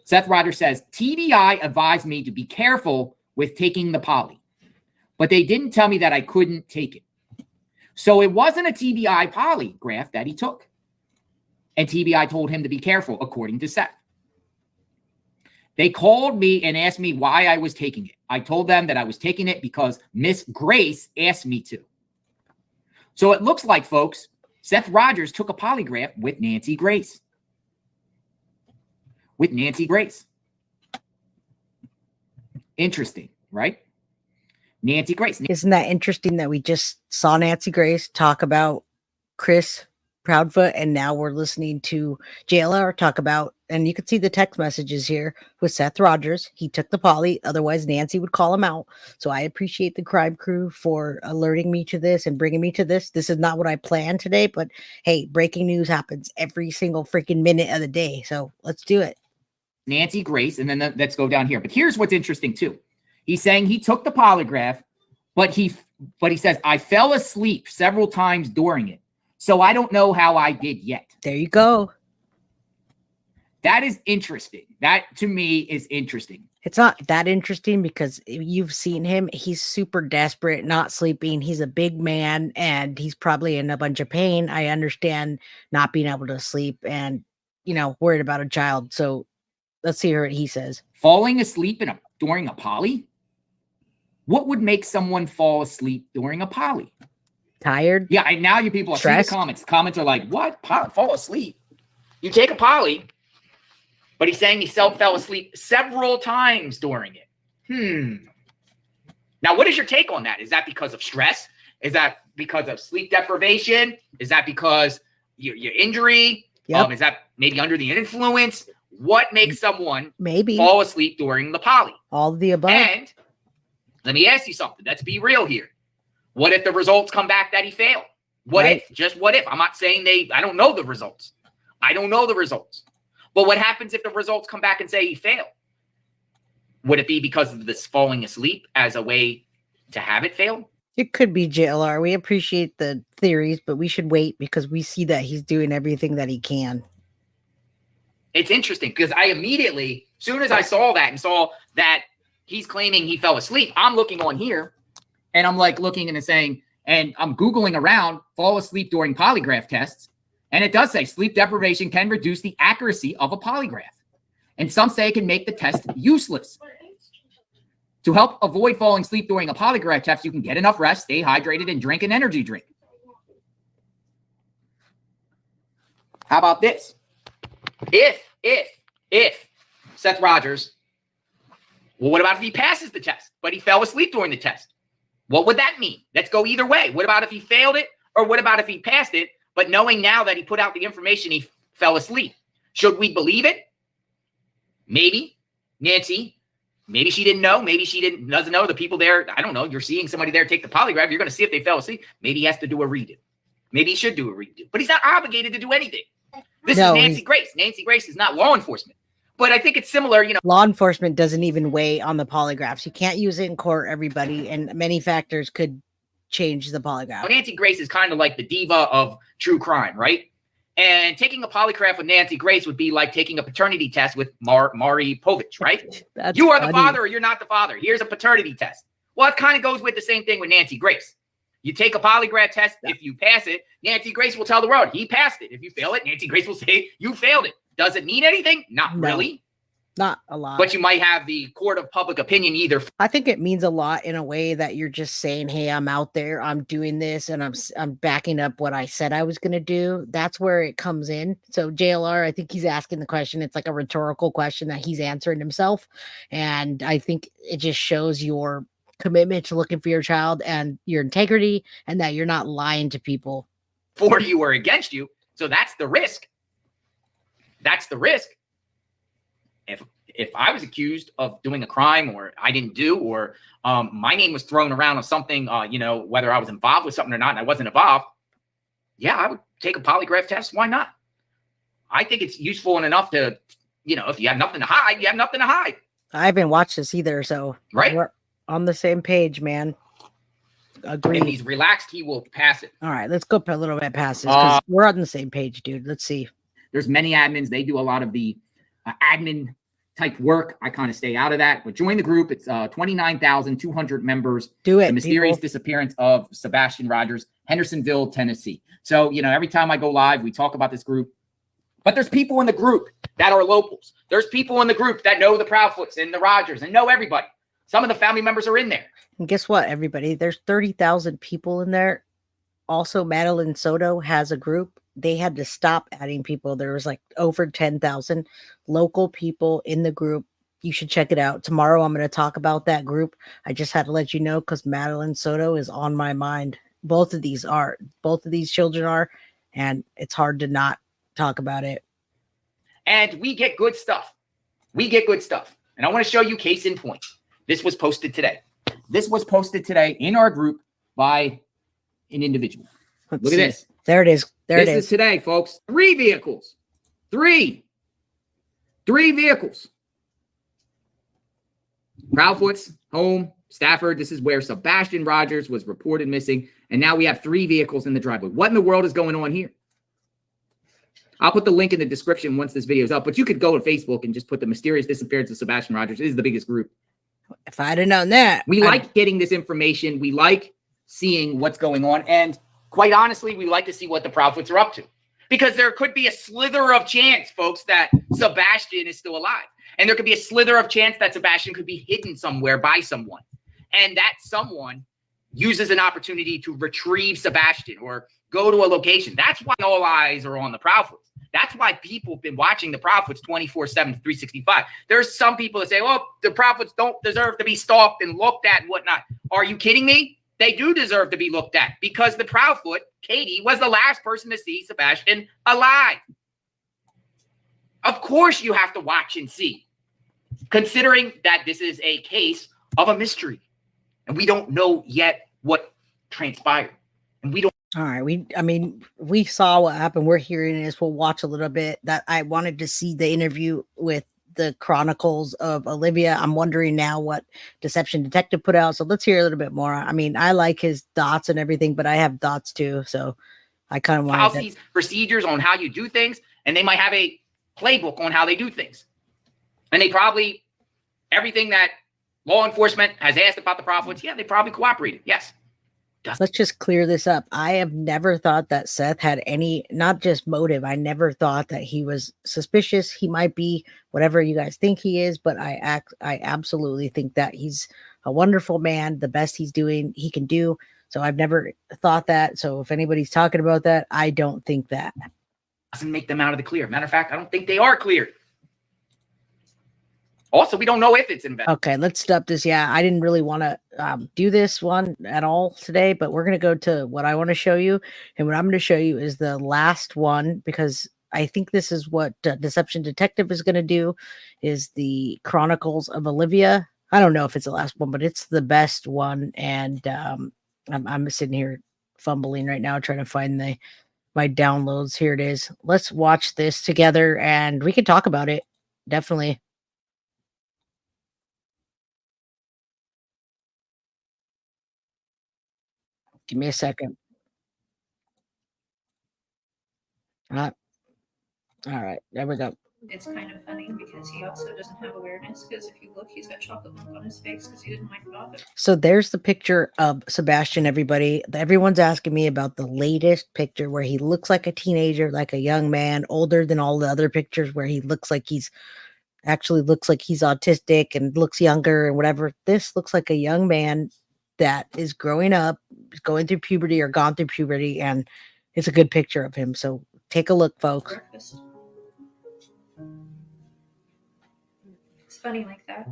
Seth Rogers says, TBI advised me to be careful with taking the poly, but they didn't tell me that I couldn't take it. So it wasn't a TBI polygraph that he took. And TBI told him to be careful, according to Seth. They called me and asked me why I was taking it. I told them that I was taking it because Miss Grace asked me to. So it looks like, folks, Seth Rogers took a polygraph with Nancy Grace. Interesting, right? Nancy Grace. Isn't that interesting that we just saw Nancy Grace talk about Chris Proudfoot, and now we're listening to JLR talk about, and you can see the text messages here with Seth Rogers. He took the poly, otherwise Nancy would call him out. So I appreciate the crime crew for alerting me to this and bringing me to this. This is not what I planned today, but hey, breaking news happens every single freaking minute of the day. So let's do it. Nancy Grace, and then let's go down here. But here's what's interesting too. He's saying he took the polygraph, but he says, I fell asleep several times during it. So I don't know how I did yet. There you go. That is interesting. That to me is interesting. It's not that interesting because you've seen him. He's super desperate, not sleeping. He's a big man and he's probably in a bunch of pain. I understand not being able to sleep and, worried about a child. So let's hear what he says. Falling asleep during a poly? What would make someone fall asleep during a poly? Tired? Yeah, and now you people see the comments. The comments are like, what? Fall asleep? You take a poly, but he's saying he fell asleep several times during it. Now, what is your take on that? Is that because of stress? Is that because of sleep deprivation? Is that because your injury? Yep. Is that maybe under the influence? What makes someone maybe fall asleep during the poly? All of the above. And let me ask you something. Let's be real here. What if the results come back that he failed? What if? Just what if? I'm not saying I don't know the results. I don't know the results. But what happens if the results come back and say he failed? Would it be because of this falling asleep as a way to have it fail? It could be JLR. We appreciate the theories, but we should wait because we see that he's doing everything that he can. It's interesting because I immediately, as soon as I saw that and saw that he's claiming he fell asleep, I'm looking on here and I'm like looking and saying, and I'm Googling around fall asleep during polygraph tests. And it does say sleep deprivation can reduce the accuracy of a polygraph. And some say it can make the test useless. To help avoid falling asleep during a polygraph test, you can get enough rest, stay hydrated, and drink an energy drink. How about this? If Seth Rogers, well, what about if he passes the test, but he fell asleep during the test? What would that mean? Let's go either way. What about if he failed it? Or what about if he passed it, but knowing now that he put out the information, he fell asleep? Should we believe it? Maybe. Nancy, maybe she didn't know. Maybe she doesn't know. The people there, I don't know. You're seeing somebody there take the polygraph. You're going to see if they fell asleep. Maybe he has to do a redo. Maybe he should do a redo. But he's not obligated to do anything. This is Nancy Grace. Nancy Grace is not law enforcement. But I think it's similar, Law enforcement doesn't even weigh on the polygraphs. You can't use it in court, everybody, and many factors could change the polygraph. Nancy Grace is kind of like the diva of true crime, right? And taking a polygraph with Nancy Grace would be like taking a paternity test with Maury Povich, right? You are the father or you're not the father. Here's a paternity test. Well, it kind of goes with the same thing with Nancy Grace. You take a polygraph test. If you pass it, Nancy Grace will tell the world he passed it. If you fail it, Nancy Grace will say you failed it. Does it mean anything? Not really. Not a lot. But you might have the court of public opinion either. I think it means a lot in a way that you're just saying, hey, I'm out there, I'm doing this, and I'm backing up what I said I was going to do. That's where it comes in. So JLR, I think he's asking the question. It's like a rhetorical question that he's answering himself. And I think it just shows your commitment to looking for your child and your integrity and that you're not lying to people. For you or against you. So that's the risk. That's the risk. If I was accused of doing a crime or I didn't do, or my name was thrown around on something, whether I was involved with something or not, and I wasn't involved, yeah, I would take a polygraph test. Why not? I think it's useful enough to, if you have nothing to hide, you have nothing to hide. I haven't watched this either, so we're on the same page, man. Agreed. If he's relaxed, he will pass it. All right, let's go a little bit past this because we're on the same page, dude. Let's see. There's many admins. They do a lot of the admin type work. I kind of stay out of that, but join the group. It's 29,200 members. Do it. The mysterious disappearance of Sebastian Rogers, Hendersonville, Tennessee. So, every time I go live, we talk about this group, but there's people in the group that are locals. There's people in the group that know the Proudfoots and the Rogers and know everybody. Some of the family members are in there. And guess what, everybody? There's 30,000 people in there. Also, Madeline Soto has a group. They had to stop adding people. There was like over 10,000 local people in the group. You should check it out. Tomorrow, I'm going to talk about that group. I just had to let you know because Madeline Soto is on my mind. Both of these children are, and it's hard to not talk about it. And we get good stuff. And I want to show you case in point. This was posted today. In our group by an individual. Look at this. There it is. This is today, folks. 3 vehicles. 3 vehicles. Proudfoot's home Stafford, this is where Sebastian Rogers was reported missing. And now we have 3 vehicles in the driveway. What in the world is going on here? I'll put the link in the description once this video is up, but you could go to Facebook and just put the mysterious disappearance of Sebastian Rogers. It is the biggest group. If I'd have known that. We like getting this information. We like seeing what's going on. And quite honestly, we like to see what the Proudfoots are up to. Because there could be a slither of chance, folks, that Sebastian is still alive. And there could be a slither of chance that Sebastian could be hidden somewhere by someone. And that someone uses an opportunity to retrieve Sebastian or go to a location. That's why all eyes are on the Proudfoots. That's why people have been watching the Proudfoots 24/7, 365. There's some people that say, well, the Proudfoots don't deserve to be stalked and looked at and whatnot. Are you kidding me? They do deserve to be looked at because the Proudfoot, Katie, was the last person to see Sebastian alive. Of course you have to watch and see, considering that this is a case of a mystery. And we don't know yet what transpired. And we don't. All right. We saw what happened. We're hearing this. We'll watch a little bit. That I wanted to see the interview with the Chronicles of Olivia. I'm wondering now what Deception Detective put out. So let's hear a little bit more. I mean, I like his thoughts and everything, but I have thoughts too. So I kind of want policies, procedures on how you do things, and they might have a playbook on how they do things. And they probably, everything that law enforcement has asked about the Proudfoots, yeah, they probably cooperated. Yes. Let's just clear this up. I have never thought that Seth had any, not just motive. I never thought that he was suspicious. He might be whatever you guys think he is, but I absolutely think that he's a wonderful man. The best he can do. So I've never thought that. So if anybody's talking about that, I don't think that. Doesn't make them out of the clear. Matter of fact, I don't think they are cleared. Also, we don't know if it's invested. Okay, let's stop this. Yeah, I didn't really want to do this one at all today, but we're going to go to what I want to show you. And what I'm going to show you is the last one, because I think this is what Deception Detective is going to do, is the Chronicles of Olivia. I don't know if it's the last one, but it's the best one. And I'm sitting here fumbling right now, trying to find my downloads. Here it is. Let's watch this together and we can talk about it. Definitely. Give me a second. All right, there we go. It's kind of funny because he also doesn't have awareness, because if you look, he's got chocolate milk on his face because he didn't like it. So there's the picture of Sebastian, everybody. Everyone's asking me about the latest picture where he looks like a teenager, like a young man, older than all the other pictures where he looks like he's autistic and looks younger and whatever. This looks like a young man that is growing up, going through puberty or gone through puberty, and it's a good picture of him. So take a look, folks. Breakfast. It's funny like that.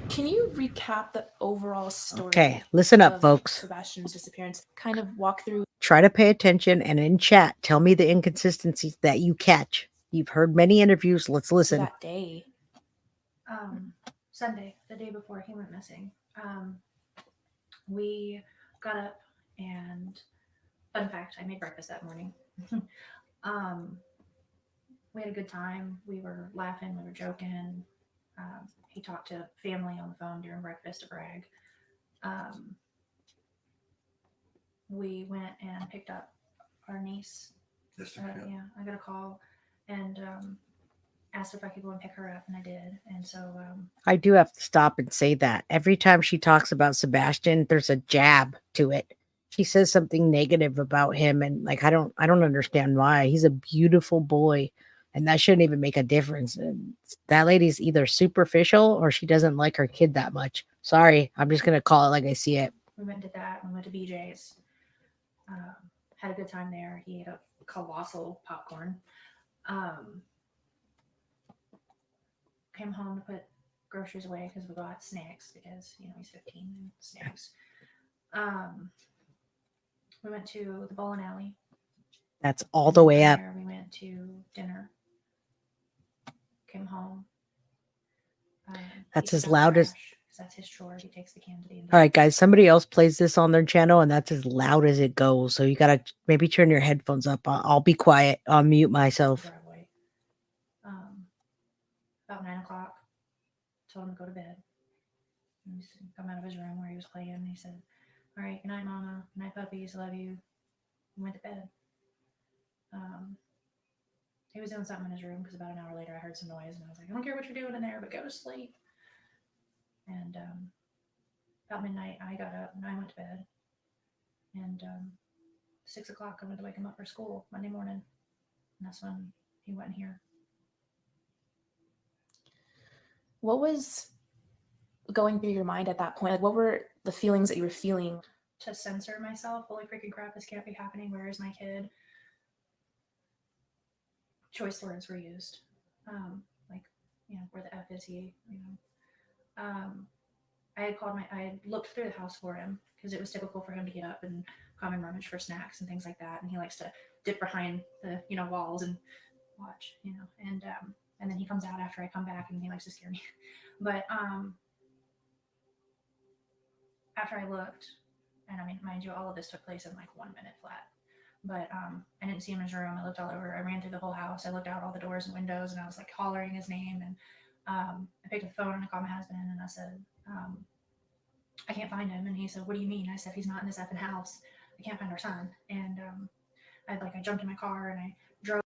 Can you recap the overall story? Okay, listen up, folks. Sebastian's disappearance. Kind of walk through. Try to pay attention, and in chat, tell me the inconsistencies that you catch. You've heard many interviews. Let's listen. That day. Sunday, the day before he went missing. We got up and, fun fact, I made breakfast that morning. We had a good time. We were laughing. We were joking. He talked to family on the phone during breakfast to brag. We went and picked up our niece. Yeah, I got a call and asked if I could go and pick her up, and I did. And so I do have to stop and say that every time she talks about Sebastian, there's a jab to it. She says something negative about him, and like I don't understand why. He's a beautiful boy, and that shouldn't even make a difference. And that lady's either superficial or she doesn't like her kid that much. Sorry, I'm just gonna call it like I see it. We went and did that. We went to BJ's. Had a good time there. He ate a colossal popcorn. Came home to put groceries away because we got snacks because, he's 15 and snacks. We went to the bowling alley. That's all the way up. We went to dinner. Came home. That's as loud as. That's his chore. He takes the can to the. All right, guys. Somebody else plays this on their channel, and that's as loud as it goes. So you gotta maybe turn your headphones up. I'll be quiet. I'll mute myself. about 9 o'clock. Told him to go to bed. And he come out of his room where he was playing. And he said, "All right, good night, Mama. Good night, puppies. Love you." And went to bed. He was doing something in his room because about an hour later I heard some noise and I was like, "I don't care what you're doing in there, but go to sleep." And about midnight I got up and I went to bed. And 6 o'clock I went to wake him up for school Monday morning. And that's when he went in here. What was going through your mind at that point? Like, what were the feelings that you were feeling? To censor myself. Holy freaking crap, this can't be happening. Where is my kid? Choice words were used. Like, where the F is he? I had looked through the house for him because it was typical for him to get up and come and rummage for snacks and things like that. And he likes to dip behind the, walls and watch, and then he comes out after I come back and he likes to scare me. But after I looked, and I mean, mind you, all of this took place in like 1 minute flat. But I didn't see him in his room. I looked all over. I ran through the whole house. I looked out all the doors and windows, and I was like hollering his name. And I picked up the phone and I called my husband, and I said, "I can't find him." And he said, "What do you mean?" I said, "He's not in this effing house. I can't find our son." And I jumped in my car and I drove.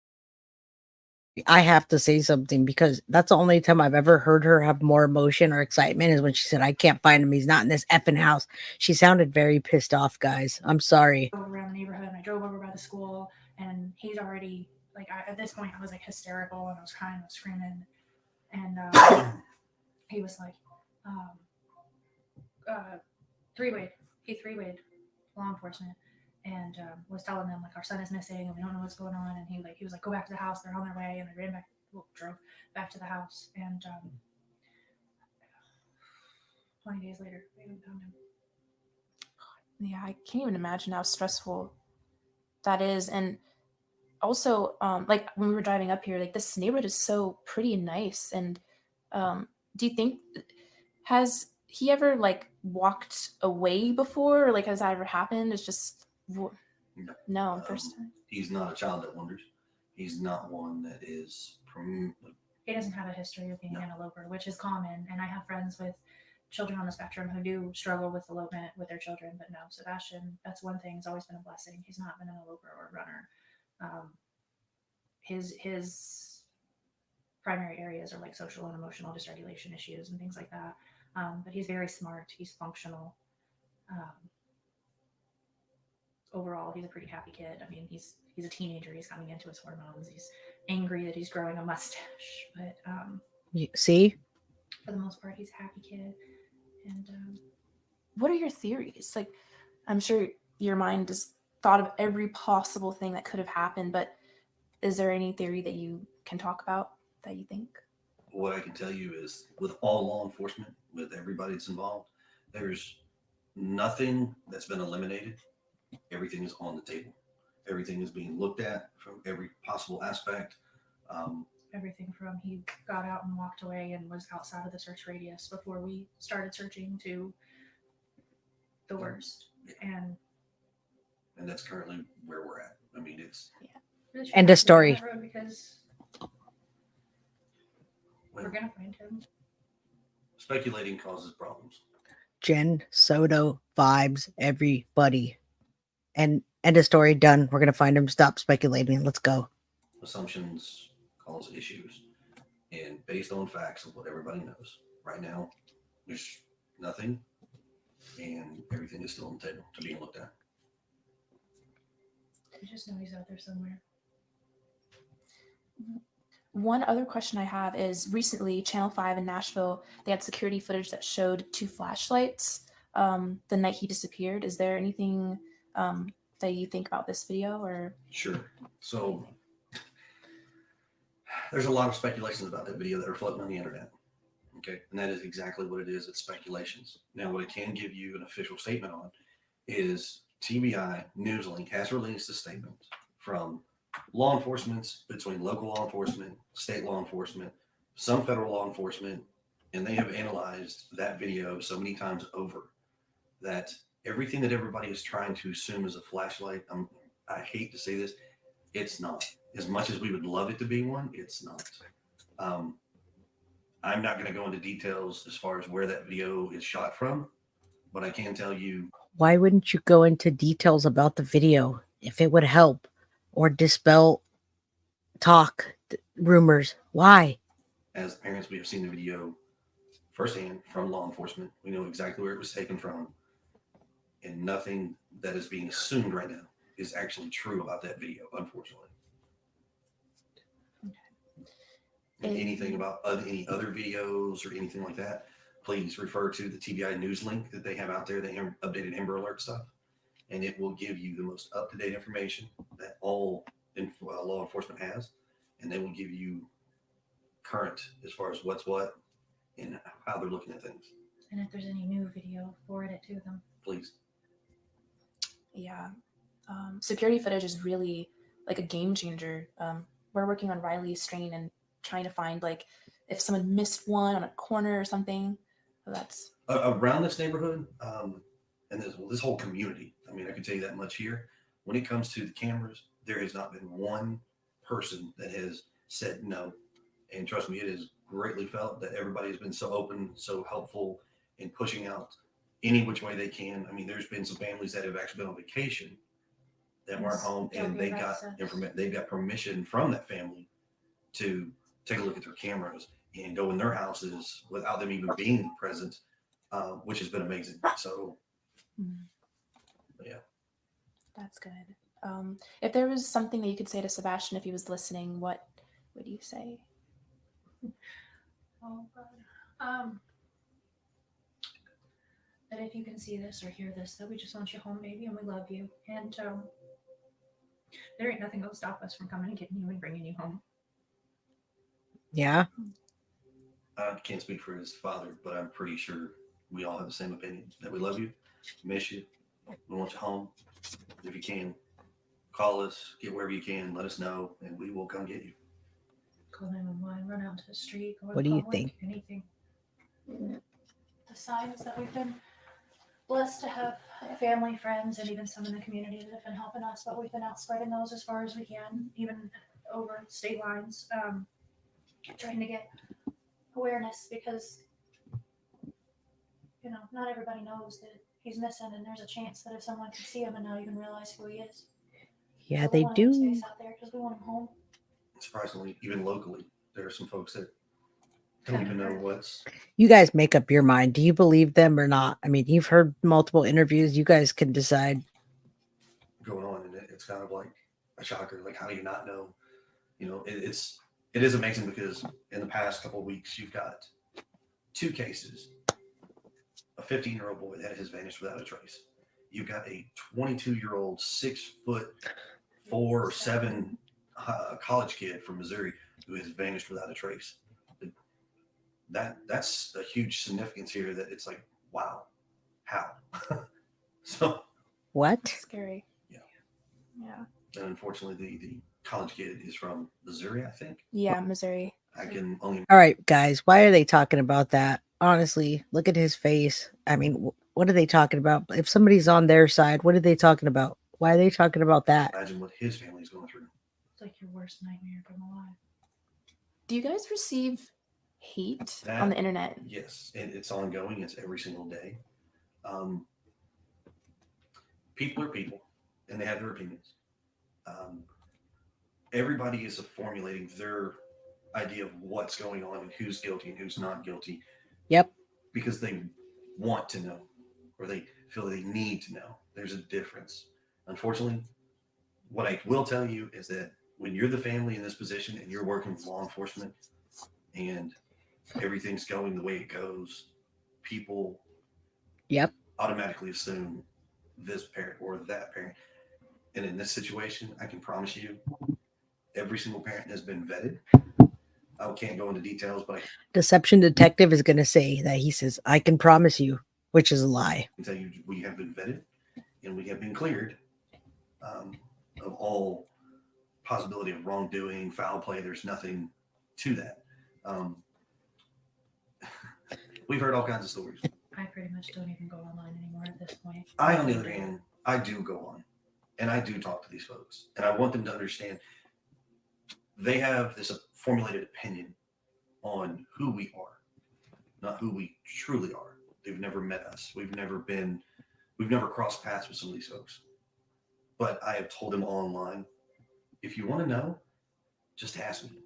I have to say something because that's the only time I've ever heard her have more emotion or excitement is when she said, "I can't find him. He's not in this effing house." She sounded very pissed off, guys. I'm sorry. Around the neighborhood, and I drove over by the school, and he's already at this point I was like hysterical and I was crying, I was screaming, and he was like, three-wayed. He three-wayed law enforcement and was telling them like our son is missing and we don't know what's going on. And he was like, "Go back to the house. They're on their way." And I drove back to the house. And 20 days later, they found him. Yeah, I can't even imagine how stressful that is. And also, like when we were driving up here, like this neighborhood is so pretty nice. And do you think, has he ever like walked away before? Or, like, has that ever happened? It's just no, first time. He's not a child that wanders. He's not one that is. He doesn't have a history of being an eloper, which is common. And I have friends with children on the spectrum who do struggle with elopement with their children. But no, Sebastian, that's one thing. It's always been a blessing. He's not been an eloper or a runner. His primary areas are like social and emotional dysregulation issues and things like that. But he's very smart. He's functional. Overall, he's a pretty happy kid. I mean, he's a teenager. He's coming into his hormones. He's angry that he's growing a mustache. But You see? For the most part, he's a happy kid. And what are your theories? Like, I'm sure your mind has thought of every possible thing that could have happened, but is there any theory that you can talk about that you think? What I can tell you is with all law enforcement, with everybody that's involved, there's nothing that's been eliminated. Everything is on the table. Everything is being looked at from every possible aspect. Everything from he got out and walked away and was outside of the search radius before we started searching to the worst. And that's currently where we're at. I mean, it's end of story. Because we're gonna find him. Speculating causes problems. Jen Soto vibes, everybody. And end of story, done. We're gonna find him. Stop speculating. Let's go. Assumptions cause issues, and based on facts of what everybody knows right now, there's nothing, and everything is still on the table to being looked at. We just know he's out there somewhere. One other question I have is recently Channel 5 in Nashville, they had security footage that showed 2 flashlights the night he disappeared. Is there anything that you think about this video? Or Sure. So there's a lot of speculations about that video that are floating on the internet. Okay. And that is exactly what it is. It's speculations. Now, what I can give you an official statement on is TBI Newslink has released a statement from law enforcement, between local law enforcement, state law enforcement, some federal law enforcement, and they have analyzed that video so many times over that everything that everybody is trying to assume is a flashlight, I hate to say this, it's not. As much as we would love it to be one, it's not. I'm not going to go into details as far as where that video is shot from, but I can tell you. Why wouldn't you go into details about the video if it would help or dispel rumors? Why? As parents, we have seen the video firsthand from law enforcement. We know exactly where it was taken from, and nothing that is being assumed right now is actually true about that video, unfortunately. And anything about any other videos or anything like that, please refer to the TBI news link that they have out there, the updated Amber Alert stuff, and it will give you the most up-to-date information that all law enforcement has, and they will give you current as far as what's what and how they're looking at things. And if there's any new video, forward it to them. Please. Yeah. Security footage is really like a game changer. We're working on Riley's strain and trying to find like if someone missed one on a corner or something. So that's around this neighborhood and this whole community. I mean, I can tell you that much here. When it comes to the cameras, there has not been one person that has said no. And trust me, it is greatly felt that everybody has been so open, so helpful in pushing out any which way they can. I mean, there's been some families that have actually been on vacation that weren't home, and they got they got permission from that family to take a look at their cameras and go in their houses without them even being present, which has been amazing. So, yeah. That's good. If there was something that you could say to Sebastian if he was listening, what would you say? Oh, God. That if you can see this or hear this, that we just want you home, baby, and we love you. And there ain't nothing gonna stop us from coming and getting you and bringing you home. Yeah. I can't speak for his father, but I'm pretty sure we all have the same opinion that we love you, miss you, we want you home. If you can, call us, get wherever you can, let us know, and we will come get you. Call 911, run out to the street. Go to What the do you public, think? Anything. The signs that we've been blessed to have family, friends, and even some in the community that have been helping us, but we've been out spreading those as far as we can, even over state lines, trying to get awareness because, you know, not everybody knows that he's missing, and there's a chance that if someone can see him and not even realize who he is. Yeah, So we they want him to do. stay out there because we want him home. Surprisingly, even locally, there are some folks that don't even know what's. You guys make up your mind. Do you believe them or not? I mean, you've heard multiple interviews. You guys can decide. Going on, and it's kind of like a shocker. Like, how do you not know? You know, it is amazing because in the past couple of weeks, you've got 2 cases. A 15-year-old boy that has vanished without a trace. You've got a 22-year-old 6'4" or 7" college kid from Missouri who has vanished without a trace. That's a huge significance here. That it's like, wow, how? So what? Scary. Yeah. Yeah. And unfortunately, the college kid is from Missouri, I think. Yeah, Missouri. I can only. All right, guys, why are they talking about that? Honestly, look at his face. I mean, what are they talking about? If somebody's on their side, what are they talking about? Why are they talking about that? Imagine what his family's going through. It's like your worst nightmare from alive. Do you guys receive hate on the internet? Yes, and it's ongoing. It's every single day. People are people, and they have their opinions. Everybody is formulating their idea of what's going on and who's guilty and who's not guilty. Yep. Because they want to know, or they feel they need to know. There's a difference. Unfortunately, what I will tell you is that when you're the family in this position and you're working with law enforcement and everything's going the way it goes, people automatically assume this parent or that parent. And in this situation, I can promise you, every single parent has been vetted. I can't go into details, but Deception Detective is going to say that he says, I can promise you, which is a lie. I can tell you we have been vetted and we have been cleared of all possibility of wrongdoing, foul play. There's nothing to that. We've heard all kinds of stories. I pretty much don't even go online anymore at this point. I, on the other hand, I do go on and I do talk to these folks, and I want them to understand they have this formulated opinion on who we are. not who we truly are. They've never met us. We've never crossed paths with some of these folks. But I have told them online, if you want to know, just ask me.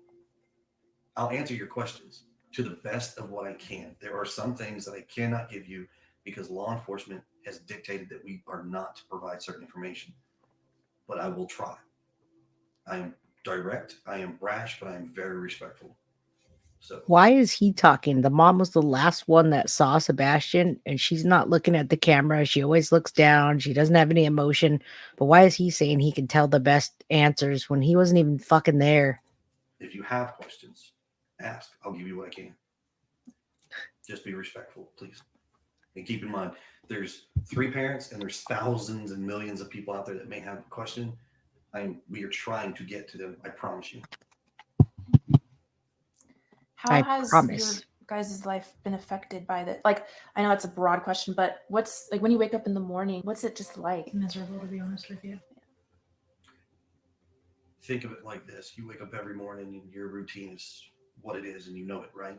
I'll answer your questions to the best of what I can. There are some things that I cannot give you because law enforcement has dictated that we are not to provide certain information. But I will try. I am direct, I am brash, but I am very respectful. So Why is he talking? The mom was the last one that saw Sebastian, and she's not looking at the camera. She always looks down. She doesn't have any emotion. But why is he saying he can tell the best answers when he wasn't even fucking there? if you have questions, ask. I'll give you what I can. Just be respectful, please. And keep in mind, there's 3 parents and there's thousands and millions of people out there that may have a question. We are trying to get to them. I promise you. How has your guys' life been affected by that? Like, I know it's a broad question, but what's like when you wake up in the morning, what's it just like? Miserable, to be honest with you. Think of it like this. You wake up every morning and your routine is what it is and you know it, right?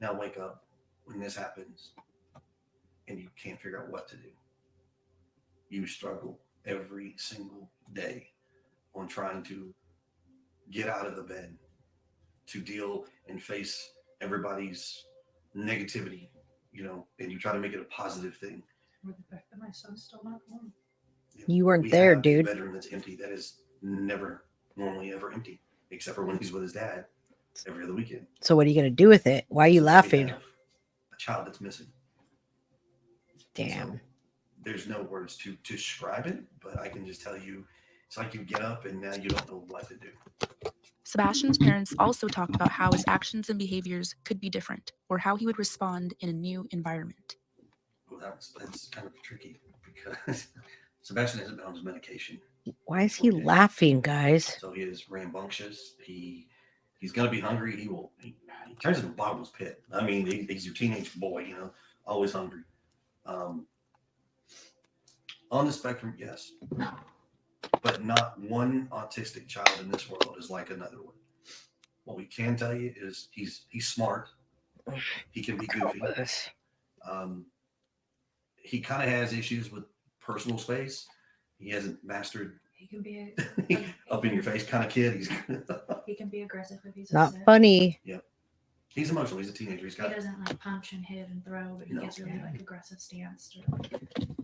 Now wake up when this happens and you can't figure out what to do. You struggle every single day on trying to get out of the bed, to deal and face everybody's negativity, and you try to make it a positive thing. Or the fact that my son's still not home. You weren't there, have dude. A bedroom that's empty that is never normally ever empty, except for when he's with his dad every other weekend. So what are you going to do with it? Why are you laughing? We have a child that's missing. Damn. So there's no words to describe it, but I can just tell you, it's like you get up and now you don't know what to do. Sebastian's parents also talked about how his actions and behaviors could be different, or how he would respond in a new environment. Well, that's kind of tricky because Sebastian hasn't been on his medication. Why is he laughing, guys? So he is rambunctious. He's gonna be hungry. He turns into a bottomless pit. I mean, he's your teenage boy, always hungry. On the spectrum, yes. But not one autistic child in this world is like another one. What we can tell you is he's smart. He can be goofy. He kind of has issues with personal space. He hasn't mastered. He can be up in your face kind of kid. He can be aggressive if he's not upset. funny. Yep. He's emotional. He's a teenager. He doesn't like punch and hit and throw, but he gets really like aggressive stance or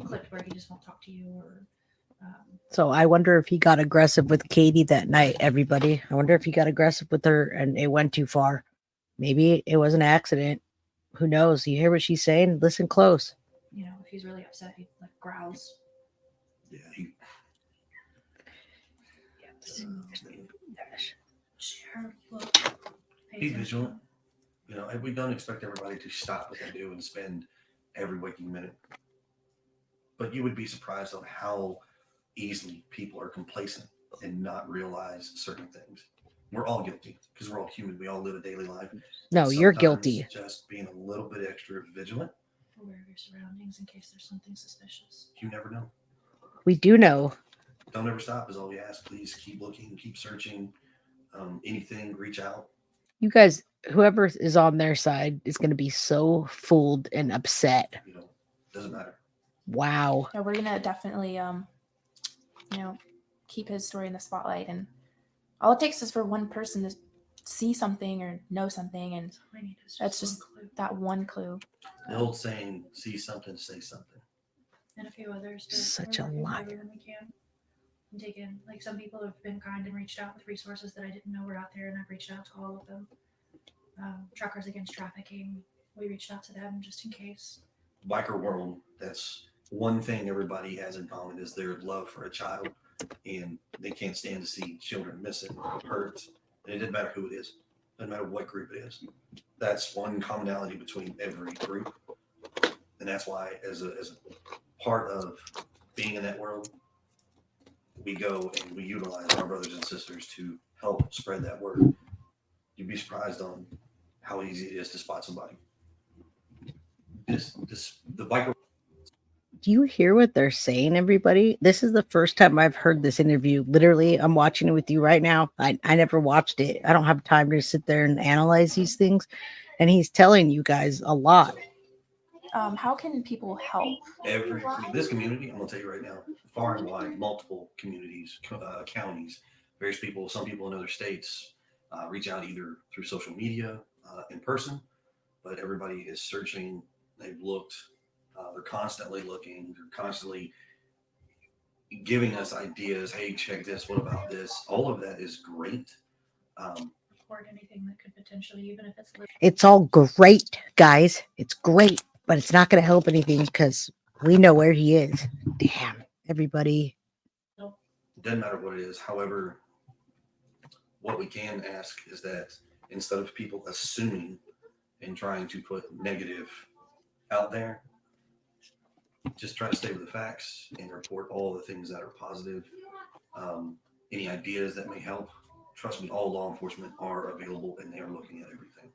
clicked where he just won't talk to you or. So I wonder if he got aggressive with Katie that night, everybody. I wonder if he got aggressive with her and it went too far. Maybe it was an accident. Who knows? You hear what she's saying? Listen close. If he's really upset, he like growls. Yeah, be vigilant. We don't expect everybody to stop what they do and spend every waking minute. But you would be surprised on how easily people are complacent and not realize certain things. We're all guilty because we're all human. We all live a daily life. No, you're guilty. Just being a little bit extra vigilant. Aware of your surroundings in case there's something suspicious. You never know. We do know. Don't ever stop is all we ask. Please keep looking, keep searching. Anything, reach out. You guys, whoever is on their side is going to be so fooled and upset. Doesn't matter. Wow. Yeah, we're gonna definitely keep his story in the spotlight, and all it takes is for one person to see something or know something, and that's just that one clue. The old saying, see something, say something. And a few others. Such a lot. When we can. And take in, like some people have been kind and reached out with resources that I didn't know were out there, and I've reached out to all of them. Truckers Against Trafficking, we reached out to them just in case. Biker world, that's one thing everybody has in common is their love for a child, and they can't stand to see children missing, hurt, and it doesn't matter who it is, doesn't matter what group it is. That's one commonality between every group, and that's why as a part of being in that world, we go and we utilize our brothers and sisters to help spread that word. You'd be surprised on how easy it is to spot somebody. The biker. Do you hear what they're saying, everybody? This is the first time I've heard this interview. Literally, I'm watching it with you right now. I never watched it. I don't have time to sit there and analyze these things. and he's telling you guys a lot. How can people help? This community, I'm gonna tell you right now, far and wide, multiple communities, counties, various people, some people in other states reach out either through social media, in person, but everybody is searching. They've looked, they're constantly looking, they're constantly giving us ideas. Hey, check this. What about this? All of that is great. Report anything that could potentially, even if it's It's all great, guys. It's great, but it's not going to help anything because we know where he is. Damn, everybody. It doesn't matter what it is. However, what we can ask is that instead of people assuming and trying to put negative out there, just try to stay with the facts and report all the things that are positive. Any ideas that may help. Trust me, all law enforcement are available and they are looking at everything.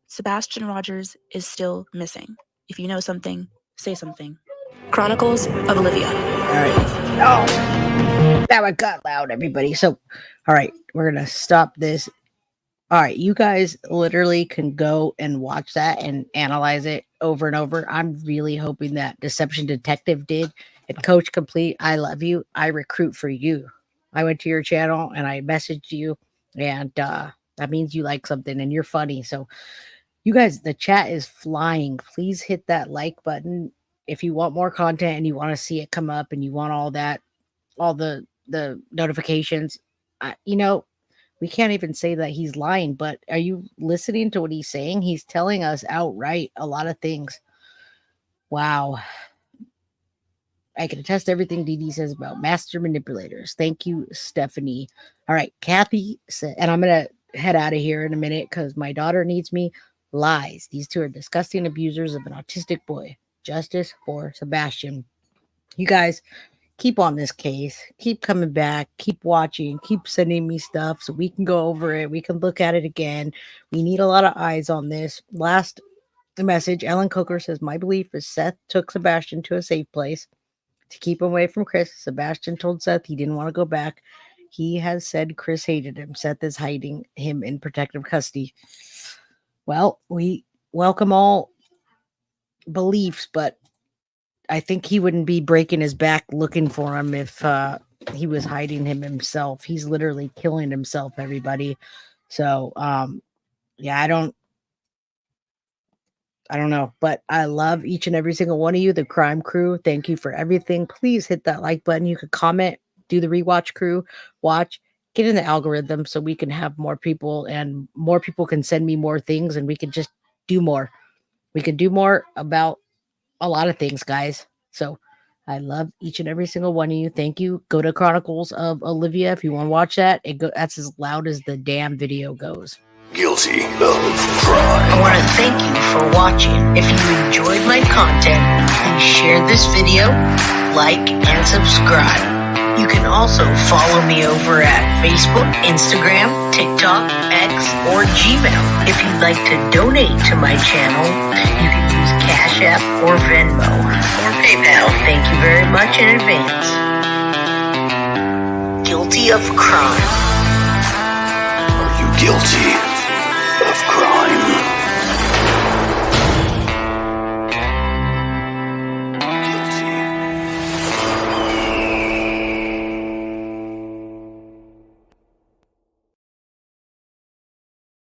Sebastian Rogers is still missing. If you know something, say something. Chronicles of Olivia. All right. Oh, that one got loud, everybody. So, all right, we're going to stop this. All right, you guys literally can go and watch that and analyze it over and over. I'm really hoping that Deception Detective did. And Coach Complete, I love you. I recruit for you. I went to your channel and I messaged you, and that means you like something and you're funny. So you guys, the chat is flying. Please hit that like button if you want more content and you want to see it come up and you want all that, all the notifications. You know, we can't even say that he's lying, but are you listening to what he's saying? He's telling us outright a lot of things. Wow. I can attest to everything Dee Dee says about master manipulators. Thank you, Stephanie. All right, Kathy said, and I'm going to head out of here in a minute because my daughter needs me. Lies. These two are disgusting abusers of an autistic boy. Justice for Sebastian. You guys keep on this case. Keep coming back. Keep watching. Keep sending me stuff so we can go over it. We can look at it again. We need a lot of eyes on this. Last message, Ellen Coker says, my belief is Seth took Sebastian to a safe place to keep him away from Chris. Sebastian told Seth he didn't want to go back. He has said Chris hated him. Seth is hiding him in protective custody. Well, we welcome all beliefs, but I think he wouldn't be breaking his back looking for him if he was hiding him himself. He's literally killing himself, everybody. So, yeah, I don't know, but I love each and every single one of you, the crime crew. Thank you for everything. Please hit that like button. You could comment, do the rewatch crew, watch, get in the algorithm so we can have more people and more people can send me more things and we can just do more. We can do more about a lot of things, guys. So I love each and every single one of you. Thank you. Go to Chronicles of Olivia if you want to watch that. That's as loud as the damn video goes. Guilty of crime. I want to thank you for watching. If you enjoyed my content, please share this video, like, and subscribe. You can also follow me over at Facebook, Instagram, TikTok, X, or Gmail. If you'd like to donate to my channel, you can use Cash App or Venmo or PayPal. Thank you very much in advance. Guilty of crime. Are you guilty of crime?